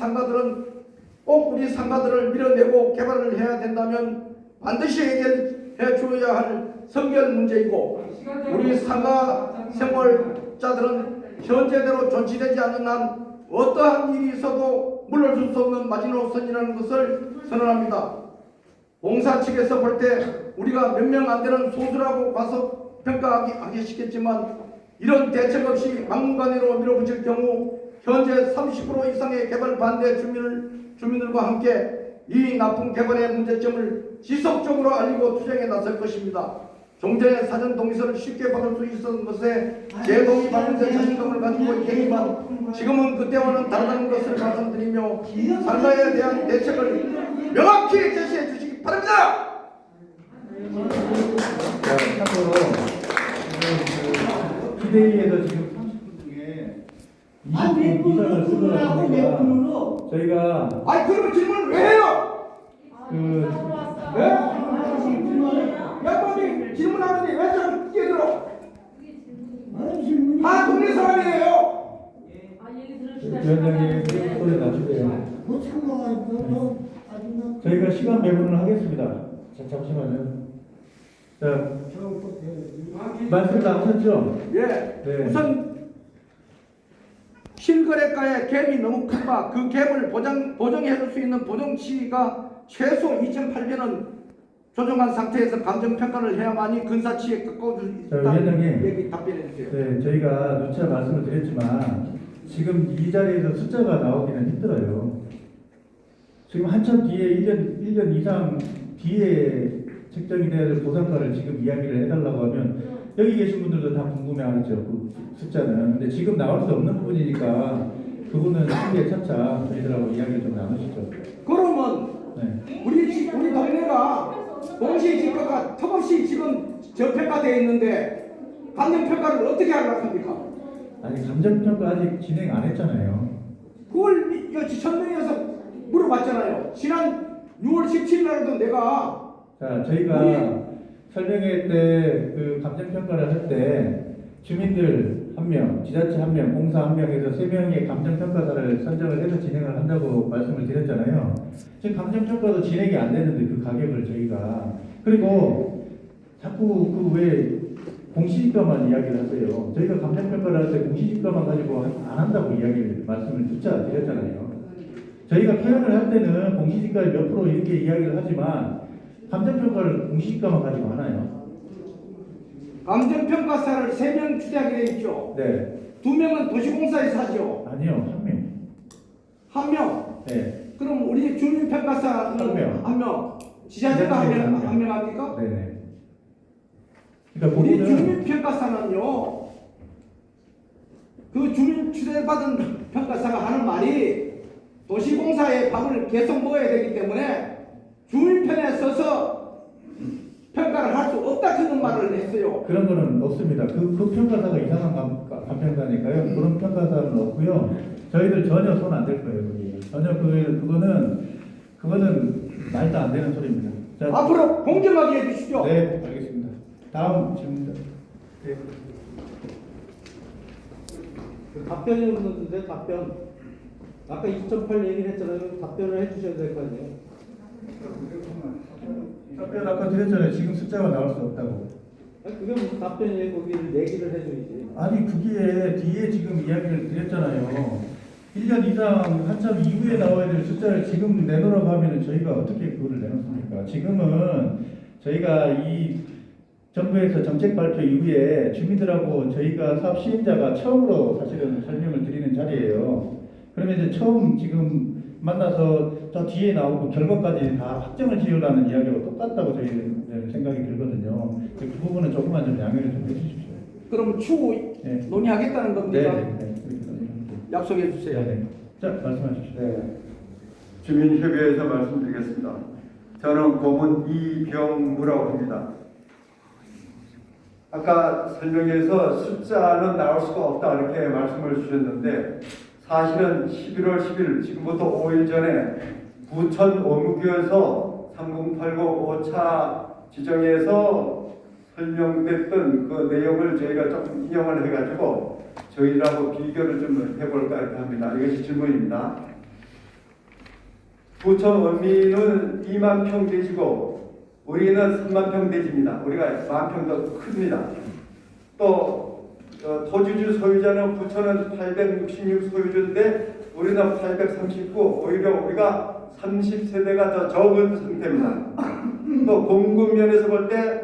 상가들을 밀어내고 개발을 해야 된다면 반드시 해결해 주어야 할 선결 문제이고 우리 상가 생활자들은 현재대로 존치되지 않는 한 어떠한 일이 있어도 물러설 수 없는 마지노선이라는 것을 선언합니다. 공사 측에서 볼 때 우리가 몇 명 안 되는 소수라고 봐서 평가하겠지만 이런 대책 없이 막무가내로 밀어붙일 경우 현재 30% 이상의 개발 반대 주민들과 함께 이 나쁜 개발의 문제점을 지속적으로 알리고 투쟁에 나설 것입니다. 종전에 사전 동의서를 쉽게 받을 수 있었던 것에 재동의 받는 데 자신감을 가지고 있겠지만 지금은 그때와는 다르다는 것을 말씀드리며 상가에 대한 대책을 명확히 제시해 주시기 바랍니다. 참고로 비대위에서 지금 30분 중에 20분 이상을 쓰더라고요. 저희가 아니 그러면 질문을 왜 해요? 네? 양반이 질문하는데 왜 자꾸 끼어들어? 다 동네 사람이에요. 위원장님 소리 낮추세요. 저희가 시간 배분을 하겠습니다. 자, 잠시만요. 자, 말씀 다 하셨죠? 예. 네. 우선 실거래가의 갭이 너무 큰 바 그 갭을 보정해 줄 수 있는 보정치가 최소 2.8배는 조정한 상태에서 감정평가를 해야만이 근사치에 가까워질 수 자, 있다는 위원장님. 얘기 답변해 주세요. 네, 저희가 누차 말씀을 드렸지만 지금 이 자리에서 숫자가 나오기는 힘들어요. 지금 한참 뒤에 1년 이상 뒤에 책정이 돼야 될 보상가를 지금 이야기를 해달라고 하면 여기 계신 분들도 다 궁금해하죠. 그 숫자는. 근데 지금 나올 수 없는 부분이니까 그거는 후에 차차 저희들하고 이야기를 좀 나누시죠. 그러면 네. 우리 동네가 공시지가가 턱없이 지금 저평가되어 있는데 감정평가를 어떻게 하려고 합니까? 아니 감정평가 아직 진행 안 했잖아요. 그걸 천명에서 물어봤잖아요. 지난 6월 17일 날도 내가 자, 저희가 설명회 때 그 감정평가를 할 때 주민들 1명, 지자체 1명, 공사 1명에서 3명의 감정평가사를 선정을 해서 진행을 한다고 말씀을 드렸잖아요. 지금 감정평가도 진행이 안 되는데 그 가격을 저희가 그리고 자꾸 그 왜 공시지가만 이야기를 하세요. 저희가 감정평가를 할 때 공시지가만 가지고 안 한다고 이야기를 말씀을 두자 드렸잖아요. 저희가 표현을 할 때는 공시지가의 몇 프로 이렇게 이야기를 하지만 감정평가를 공시지가만 가지고 하나요? 감정평가사를 3명 추대하게 돼 있죠. 네. 2명은 도시공사에서 하죠. 아니요, 1명. 1명. 네. 그럼 우리 주민평가사는 1명. 1명. 지자체가 한 명 합니까? 네네. 그러니까 우리 그거는 주민평가사는요. 그 주민 추대받은 평가사가 하는 말이 도시공사의 밥을 계속 먹어야 되기 때문에 주민 편에 서서 평가를 할 수 없다 그런 말을 했어요. 그런 거는 없습니다. 그 평가사가 이상한 감평가니까요. 그런 평가사는 없고요. 저희들 전혀 손 안 댈 거예요. 거기. 전혀 그거는 말도 안 되는 소리입니다. 자, 앞으로 공정하게 해주시죠. 네, 알겠습니다. 다음 질문입니다. 네. 답변이 없는데 답변. 아까 2.8 얘기를 했잖아요. 답변을 해주셔야 될 거 아니에요. 답변 아까 드렸잖아요. 지금 숫자가 나올 수 없다고. 아니, 그게 무슨 답변이에요? 거기를 얘기를 해줘야지. 아니 그게 뒤에 지금 이야기를 드렸잖아요. 1년 이상 한참 이후에 나와야 될 숫자를 지금 내놓으라고 하면 저희가 어떻게 그거를 내놓습니까? 지금은 저희가 이 정부에서 정책 발표 이후에 주민들하고 저희가 사업 시행자가 처음으로 사실은 설명을 드리는 자리예요. 그러면 이제 처음 지금 만나서 저 뒤에 나오고 결과까지 다 확정을 지으라는 이야기하고 똑같다고 저희는 생각이 들거든요. 그 부분은 조금만 좀 양해를 좀 해주십시오. 그럼 추후 논의하겠다는 겁니까? 네. 약속해 주세요. 네. 자, 말씀하십시오. 네. 주민협의회에서 말씀드리겠습니다. 저는 고문 이병무라고 합니다. 아까 설명에서 숫자는 나올 수가 없다 이렇게 말씀을 주셨는데 사실은 11월 10일 지금부터 5일 전에 부천 원무교에서 3080 5차 지정에서 설명됐던 그 내용을 저희가 좀 인용을 해가지고 저희들하고 비교를 좀 해볼까 이렇게 합니다. 이것이 질문입니다. 부천 원민은 2만 평 대지고 우리는 3만 평 대지입니다. 우리가 10,000평 더 큽니다. 또 토지주 소유자는 부천은 866 소유주인데 우리는 839, 오히려 우리가 30세대가 더 적은 상태입니다. 또 공급 면에서 볼 때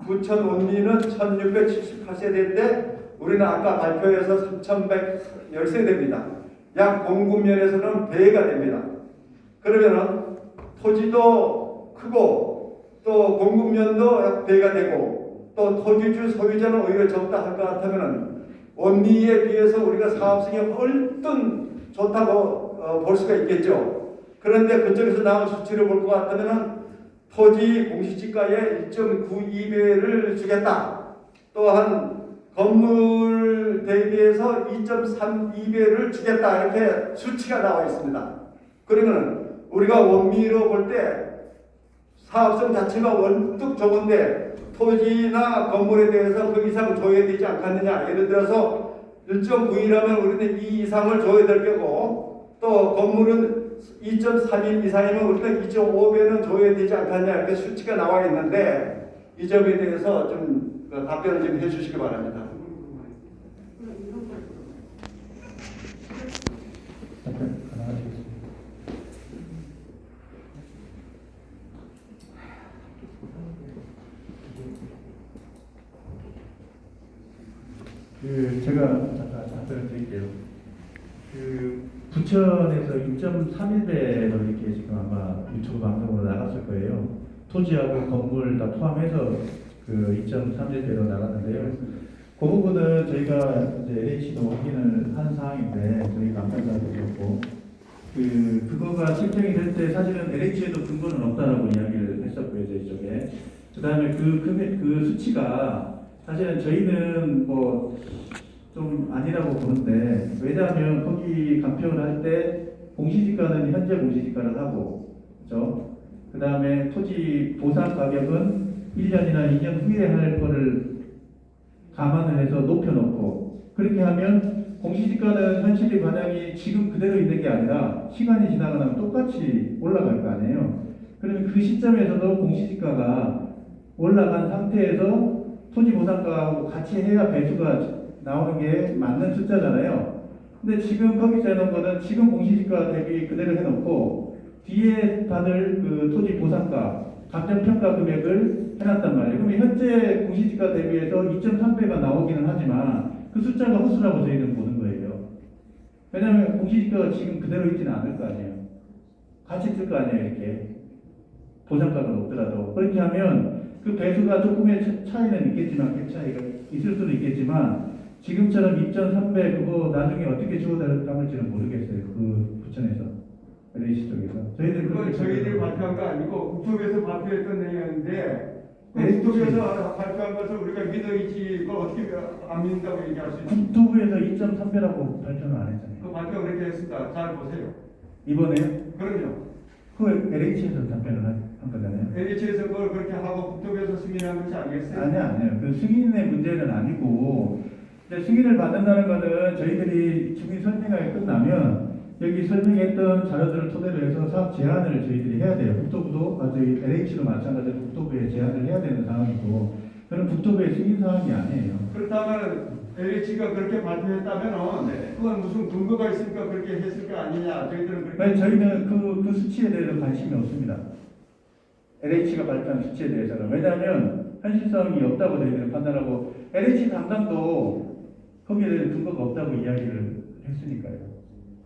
부천 원민은 1678세대인데 우리는 아까 발표해서 3110세대입니다. 약 공급 면에서는 배가 됩니다. 그러면은 토지도 크고 또 공급 면도 약 배가 되고 또 토지주 소유자는 오히려 적다 할 것 같으면은 원미에 비해서 우리가 사업성이 훨씬 좋다고 볼 수가 있겠죠. 그런데 그쪽에서 나온 수치를 볼 것 같으면은 토지 공시지가의 1.92배를 주겠다. 또한 건물 대비해서 2.32배를 주겠다. 이렇게 수치가 나와 있습니다. 그러면 우리가 원미로 볼 때 사업성 자체가 원뚝 좋은데 토지나 건물에 대해서 그 이상 줘야 되지 않겠느냐. 예를 들어서 1.9이라면 우리는 2 이상을 줘야 될 거고 또 건물은 2.3인 이상이면 우리는 2.5배는 줘야 되지 않겠냐. 이렇게 수치가 나와 있는데 이 점에 대해서 좀 답변을 좀 해주시기 바랍니다. 제가 잠깐 답변을 드릴게요. 부천에서 2.31배로 이렇게 지금 아마 유튜브 방송으로 나갔을 거예요. 토지하고 건물 다 포함해서 그 2.31배로 나갔는데요. 그 부분은 저희가 이제 LH도 확인을 한 사항인데 저희 감사자도 그렇고 그거가 책정이 될 때 사실은 LH에도 근거는 없다라고 이야기를 했었고요, 저희 쪽에. 그다음에 그 금액 그 수치가 사실은 저희는 뭐 좀 아니라고 보는데 왜냐하면 거기 간평을 할 때 공시지가는 현재 공시지가를 하고 그렇죠? 그 다음에 토지 보상 가격은 1년이나 2년 후에 할 거를 감안을 해서 높여놓고 그렇게 하면 공시지가는 현실이 만약에 지금 그대로 있는 게 아니라 시간이 지나고 나면 똑같이 올라갈 거 아니에요. 그러면 그 시점에서도 공시지가가 올라간 상태에서 토지 보상가하고 같이 해야 배수가 나오는 게 맞는 숫자잖아요. 근데 지금 거기서 해놓은 거는 지금 공시지가 대비 그대로 해놓고 뒤에 받을 그 토지 보상가, 감정평가 금액을 해놨단 말이에요. 그러면 현재 공시지가 대비해서 2.3배가 나오기는 하지만 그 숫자가 허수라고 저희는 보는 거예요. 왜냐하면 공시지가가 지금 그대로 있지는 않을 거 아니에요. 같이 쓸 거 아니에요, 이렇게. 보상가가 높더라도. 그렇게 하면 그 배수가 조금의 차이는 있겠지만, 그 차이가 있을 수는 있겠지만, 지금처럼 2.3배 그거 나중에 어떻게 주워 담을지는 모르겠어요. 그 부천에서. LH 쪽에서. 저희들 그건 저희들이 발표한 거 아니고 국토부에서 발표했던 내용인데 네, 국토부에서 발표한 것을 우리가 믿어야지 그걸 어떻게 안 믿는다고 얘기할 수 있습니까? 국토부에서 2.3배라고 발표는 안 했잖아요. 그 발표 그렇게 했습니다. 잘 보세요. 이번에요? 그럼요. 그 LH에서 답변을 한 거잖아요. LH에서 그걸 그렇게 하고 국토부에서 승인한 것이 아니겠어요? 아니요. 그 승인의 문제는 아니고 승인을 받는다는 거는 저희들이 주민 설명회가 끝나면 여기 설명했던 자료들을 토대로 해서 사업 제안을 저희들이 해야 돼요. 국토부도, 저희 LH도 마찬가지로 국토부에 제안을 해야 되는 상황이고 그건 국토부의 승인 사항이 아니에요. 그렇다면 LH가 그렇게 발표했다면 그건 무슨 근거가 있으니까 그렇게 했을 거 아니냐? 저희들은 그렇게. 네, 저희는 그 수치에 대해서 관심이 없습니다. LH가 발표한 수치에 대해서는. 왜냐하면 현실성이 없다고 저희들은 판단하고 LH 담당도 거기에 대해서 근거가 없다고 이야기를 했으니까요.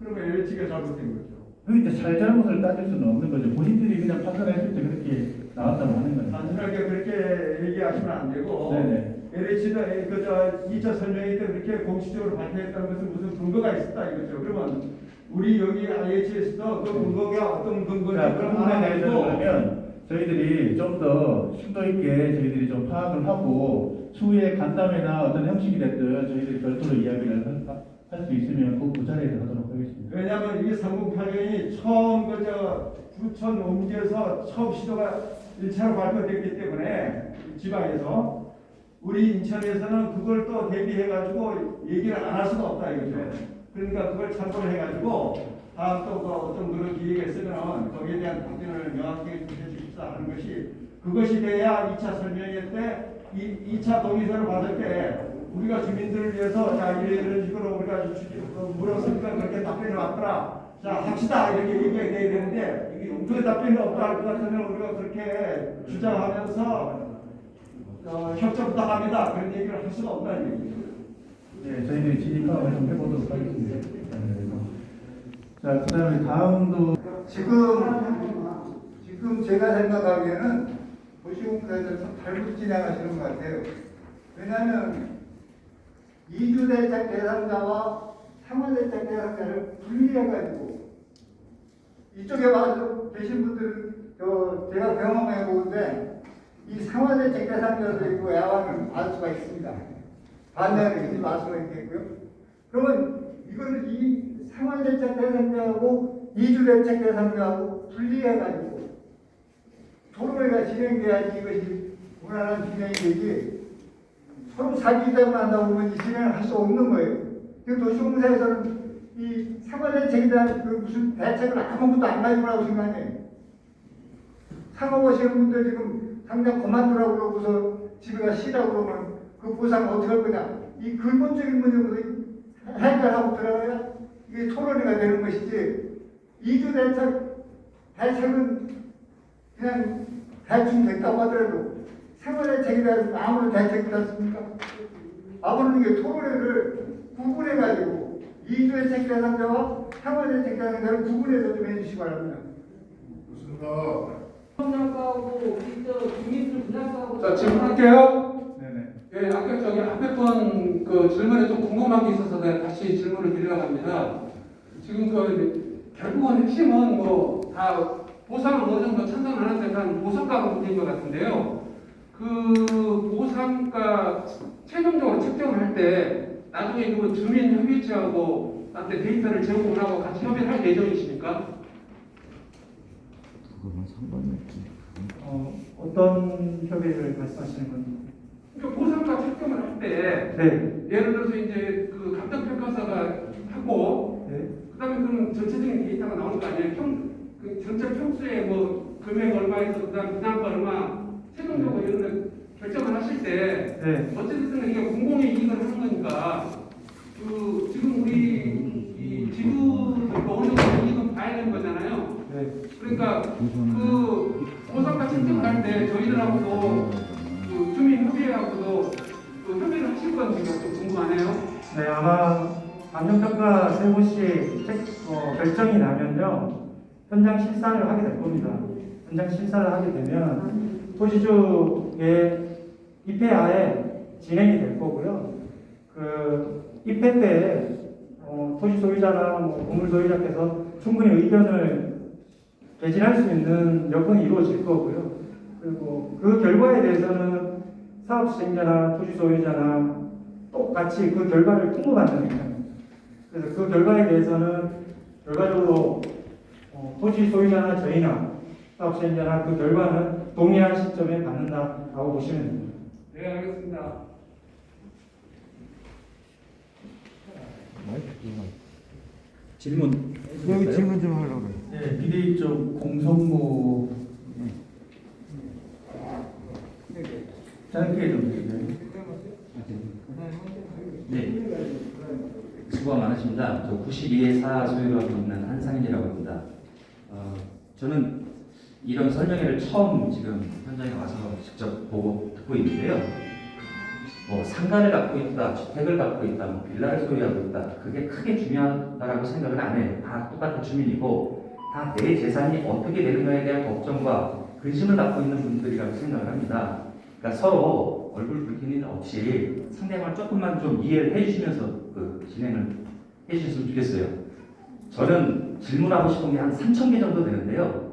그러면 LH가 잘못된 거죠. 그 이제 잘잘못을 따질 수는 없는 거죠. 본인들이 그냥 판단했을 때 그렇게 나왔다고 하는 거예요. 단순하게 그렇게 얘기하시면 안 되고 네네. LH도 그저 2차 설명회 때 그렇게 공식적으로 발표했다는 것은 무슨 근거가 있었다 이거죠. 그러면 우리 여기 IH에서도 그 근거가 어떤 근거인지 자, 그 부분에 대해서는 그러면 저희들이 좀 더 심도 있게 저희들이 좀 파악을 하고 추후에 간담회나 어떤 형식이 됐든 저희들이 별도로 이야기를 할 수 있으면 꼭 그 자리에서 하도록 하겠습니다. 왜냐하면 이 308년이 처음 부천 옮겨서 처음 시도가 1차로 발표됐기 때문에 지방에서 우리 인천에서는 그걸 또 대비해가지고 얘기를 안 할 수가 없다 이거죠. 그러니까 그걸 참고를 해가지고 다음 또 어떤 그런 기회가 있으면 거기에 대한 답변을 명확히 해주십사 하는 것이 그것이 돼야 2차 설명회 때 2차 동의서를 받을 때 우리가 주민들을 위해서 자 이런 식으로 우리가 물었으니까 그렇게 답변이 왔더라. 자 합시다 이렇게 얘기가 돼야 되는데 그 답변이 없다 할 것 같으면 우리가 그렇게 주장하면서 협조 부탁합니다 그런 얘기를 할 수가 없다는 얘기죠. 네, 저희는 진입하고 좀 해보도록 하겠습니다. 자, 그다음에 다음도 지금 제가 생각하기에는 도시공사에서 좀 잘못 진행하시는 것 같아요. 왜냐하면 이주대책 대상자와 생활대책 대상자를 분리해가지고 이쪽에 와서 계신 분들은 제가 경험해 보는데 이 생활대책 대상자도 있고 야왕을 알 수가 있습니다. 반대를 알 수가 있겠고요. 그러면 이거를 이 생활대책 대상자하고 이주대책 대상자하고 분리해가지고 토론회가 진행돼야지 이것이 무난한 진행이 되지 서로 사기대만 한다 보면 이 진행을 할 수 없는 거예요. 그 도시공사에서는 이 생활대책에 대한 그 무슨 대책을 아무것도 안 가지고 나오신 거 아니에요. 상업하시는 분들 지금 당장 그만두라고 그러고서 집에 가 쉬라고 그러면 그 보상 어떻게 할 거냐. 이 근본적인 문제부터 해결하고 들어가야 이게 토론회가 되는 것이지 이주 대책은 그냥 대충 됐다고 하더라도 생활대책에 대해서 아무런 대책이 없습니까? 앞으로는 이게 토론회를 구분해가지고 이주대책 대상자와 생활대책 대상자를 구분해서 좀 해주시기 바랍니다. 분양가하고 우리 주민들 분양가하고 자 질문할게요. 네네. 예, 아까 저기 앞에 건 그 질문에 좀 궁금한 게 있어서 내가 다시 질문을 드리려고 합니다. 지금 그 결국은 핵심은 뭐 다 보상을 어느 정도 찬성을 하는 데는 보상가가 문제인 것 같은데요. 그 보상가 최종적으로 책정을 할 때 나중에 그 주민 협의체하고 나한테 데이터를 제공을 하고 같이 협의를 할 예정이십니까? 그거는 상관이 없지. 어떤 협의를 말씀하시는 건지. 그러니까 보상가 책정을 할 때 네. 예를 들어서 이제 그 감정평가사가 하고 네. 그다음에 그런 전체적인 데이터가 나오는 거 아니에요? 그 전체 평수에 뭐 금액 얼마에서 그다음 분양가 얼마 최종적으로 이런 데 결정을 하실 때 네. 어쨌든 이게 공공의 이익을 하는 거니까 그 지금 우리 이 지주들도 어느 정도 이익은 봐야 되는 거잖아요. 네. 그러니까 그 보상가 책정할 때 저희들하고도 그 주민협의회하고도 그 협의를 하실 건지 좀 궁금하네요. 네, 아마 감정평가 세 곳이 결정이 나면요 현장 실사를 하게 될 겁니다. 현장 실사를 하게 되면 토지주의 입회하에 진행이 될 거고요. 그 입회 때 토지 소유자나 건물 소유자께서 충분히 의견을 개진할 수 있는 여건이 이루어질 거고요. 그리고 그 결과에 대해서는 사업 시행자나 토지 소유자나 똑같이 그 결과를 통보받는 겁니다. 그래서 그 결과에 대해서는 결과적으로 토지 소유자나 저희나 사업 시행자나 그 결과는 동일한 시점에 받는다라고 보시면 됩니다. 네, 알겠습니다. 질문. 여기 질문 좀 하려고 그래. 네, 비대위 쪽 공성모 짧게 좀 해주세요. 네. 수고가 많으십니다. 저 92회 4 소유를 하고 있는 한상인이라고 합니다. 저는 이런 설명회를 처음 지금 현장에 와서 직접 보고 듣고 있는데요. 뭐 상가를 갖고 있다, 주택을 갖고 있다, 뭐 빌라를 소유하고 있다. 그게 크게 중요하다라고 생각을 안 해요. 다 똑같은 주민이고 다 내 재산이 어떻게 되는가에 대한 걱정과 근심을 갖고 있는 분들이라고 생각을 합니다. 그러니까 서로 얼굴 붉히는 일 없이 상대방을 조금만 좀 이해를 해주시면서 그 진행을 해주셨으면 좋겠어요. 저는 질문하고 싶은 게 한 3,000개 정도 되는데요.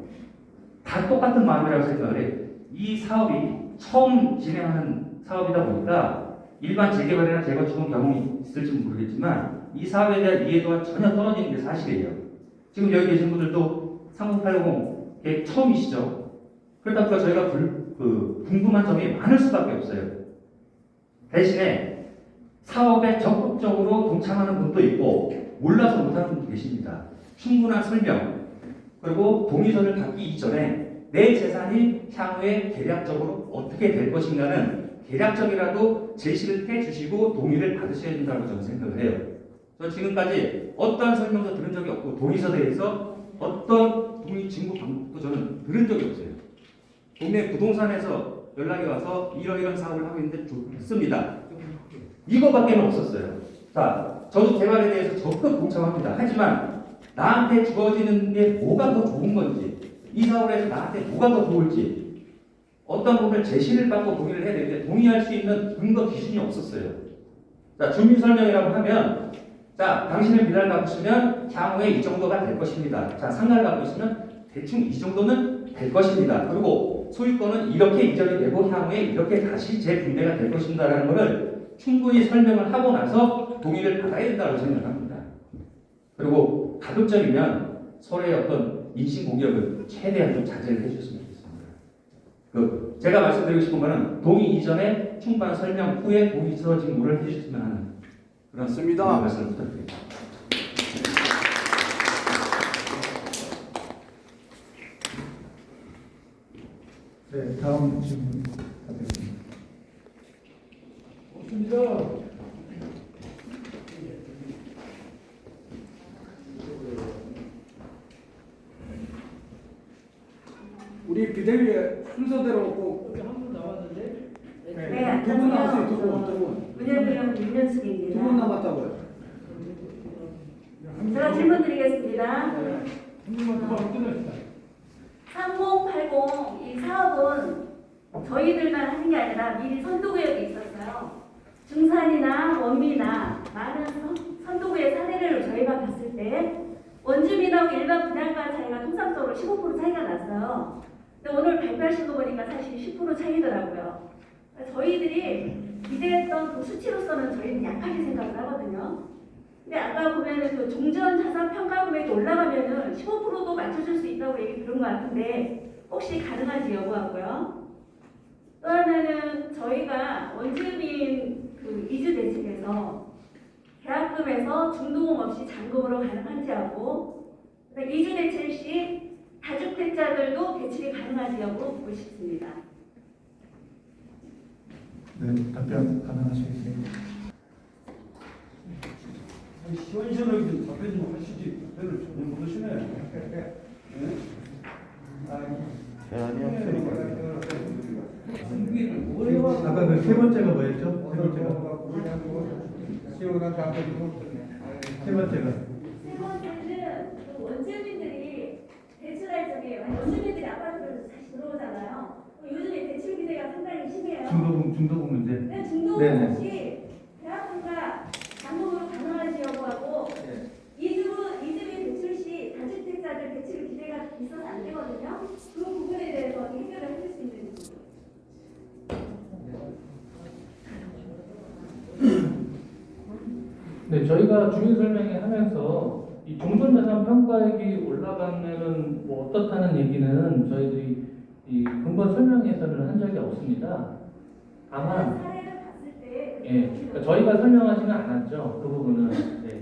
다 똑같은 마음이라고 생각을 해요. 이 사업이 처음 진행하는 사업이다 보니까 일반 재개발이나 재건축은 경험이 있을지 모르겠지만 이 사업에 대한 이해도가 전혀 떨어지는 게 사실이에요. 지금 여기 계신 분들도 3080 계획 처음이시죠? 그러다 보니까 저희가 궁금한 점이 많을 수밖에 없어요. 대신에 사업에 적극적으로 동참하는 분도 있고 몰라서 못하는 분도 계십니다. 충분한 설명 그리고 동의서를 받기 이전에 내 재산이 향후에 계략적으로 어떻게 될 것인가는 계략적이라도 제시를 해주시고 동의를 받으셔야 된다고 저는 생각을 해요. 저 지금까지 어떠한 설명도 들은 적이 없고 동의서에 대해서 어떤 동의 증거 방법도 저는 들은 적이 없어요. 동네 부동산에서 연락이 와서 이런 사업을 하고 있는데 좋습니다. 이거밖에 없었어요. 자, 저도 개발에 대해서 적극 동참합니다. 하지만 나한테 주어지는 게 뭐가 더 좋은 건지, 이 사업을 해서 나한테 뭐가 더 좋을지, 어떤 부분을 제시를 받고 동의를 해야 되는데 동의할 수 있는 근거 기준이 없었어요. 자, 주민 설명이라고 하면, 자, 당신은 비라를 갖고 있으면 향후에 이 정도가 될 것입니다. 자, 상가를 갖고 있으면 대충 이 정도는 될 것입니다. 그리고 소유권은 이렇게 이전이 되고 향후에 이렇게 다시 재분배가 될 것입니다라는 것을 충분히 설명을 하고 나서 동의를 받아야 된다고 생각합니다. 그리고 가급적이면 서로의 어떤 인신 공격을 최대한 좀 자제를 해주셨으면 좋겠습니다. 제가 말씀드리고 싶은 것은 동의 이전에 충분한 설명 후에 동의서 징구를 해주셨으면 하는 그렇습니다. 말씀을 부탁드립니다. 네, 다음 질문 받겠습니다. 없습니다. 우리 비대위에 순서대로 꼭 한분 남았는데 네, 두분 남았어요. 두 분. 문현부영 윤현숙입니다. 두 분 남았다고요. 제가 질문 드리겠습니다. 3080 이 사업은 저희들만 하는 게 아니라 미리 선도구역이 있었어요. 중산이나 원미나 많은 선도구의 사례를 저희가 봤을 때 원주민하고 일반 분양가 차이가 통상적으로 15% 차이가 났어요. 근데 오늘 발표하신 거 보니까 사실 10% 차이더라고요. 저희들이 기대했던 그 수치로서는 저희는 약하게 생각을 하거든요. 근데 아까 보면은 그 종전 자산 평가 금액이 올라가면은 15%도 맞춰줄 수 있다고 얘기 들은 것 같은데 혹시 가능한지 여부하고요. 또 하나는 저희가 원주민 그 이주 대책에서 계약금에서 중도금 없이 잔금으로 가능한지 하고 이주 대책 시 다주택자들도 대출이 가능한지 여부 보고 싶습니다. 네, 답변 가능하시겠습니까? 시원시원하게 답변 좀 하시지. 답변을 전혀 못 하시네. 네? 대안이 없으니까. 아까 그 세 번째가 뭐였죠? 세 번째가. 세 번째가. 세 번째는 그 원주민들이 대출할 적에 원주민들이 아파트를 다시 들어오잖아요. 요즘에 대출 기대가 상당히 심해요. 중도금 문제. 네, 중도금 없이 계약금과 잔금으로 가능한지 여부하고 이주민 대출 시 다주택자들 대출 기대가 있어서 안 되거든요. 그 부분에 대해서 해결을 해줄 수 있는지. 네, 저희가 주민 설명회 하면서 이 종전자산 평가액이 올라가면은 뭐 어떻다는 얘기는 저희들이 이 근본 설명회에서는 한 적이 없습니다. 다만 사례를 봤을 때 그러니까 저희가 설명하지는 않았죠. 그 부분은. 네.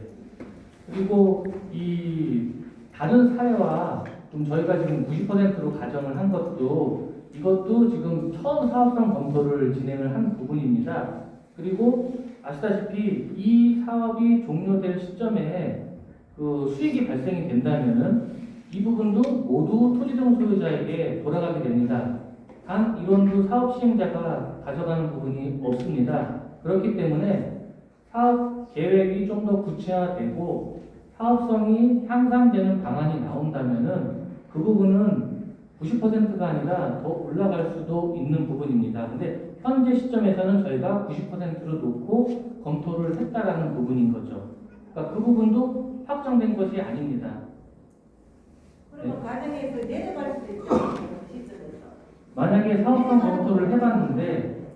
그리고 이 다른 사례와 좀 저희가 지금 90%로 가정을 한 것도 이것도 지금 처음 사업성 검토를 진행을 한 부분입니다. 그리고 아시다시피 이 사업이 종료될 시점에 그 수익이 발생이 된다면은 이 부분도 모두 토지등 소유자에게 돌아가게 됩니다. 단 이론도 사업 시행자가 가져가는 부분이 없습니다. 그렇기 때문에 사업 계획이 좀 더 구체화되고 사업성이 향상되는 방안이 나온다면은 그 부분은 90%가 아니라 더 올라갈 수도 있는 부분입니다. 근데 현재 시점에서는 저희가 90%로 놓고 검토를 했다라는 부분인 거죠. 그러니까 그 부분도 확정된 것이 아닙니다. 그러면 과정에서 내려갈 수도 있죠. 시점에서. 만약에 사업성 검토를 해봤는데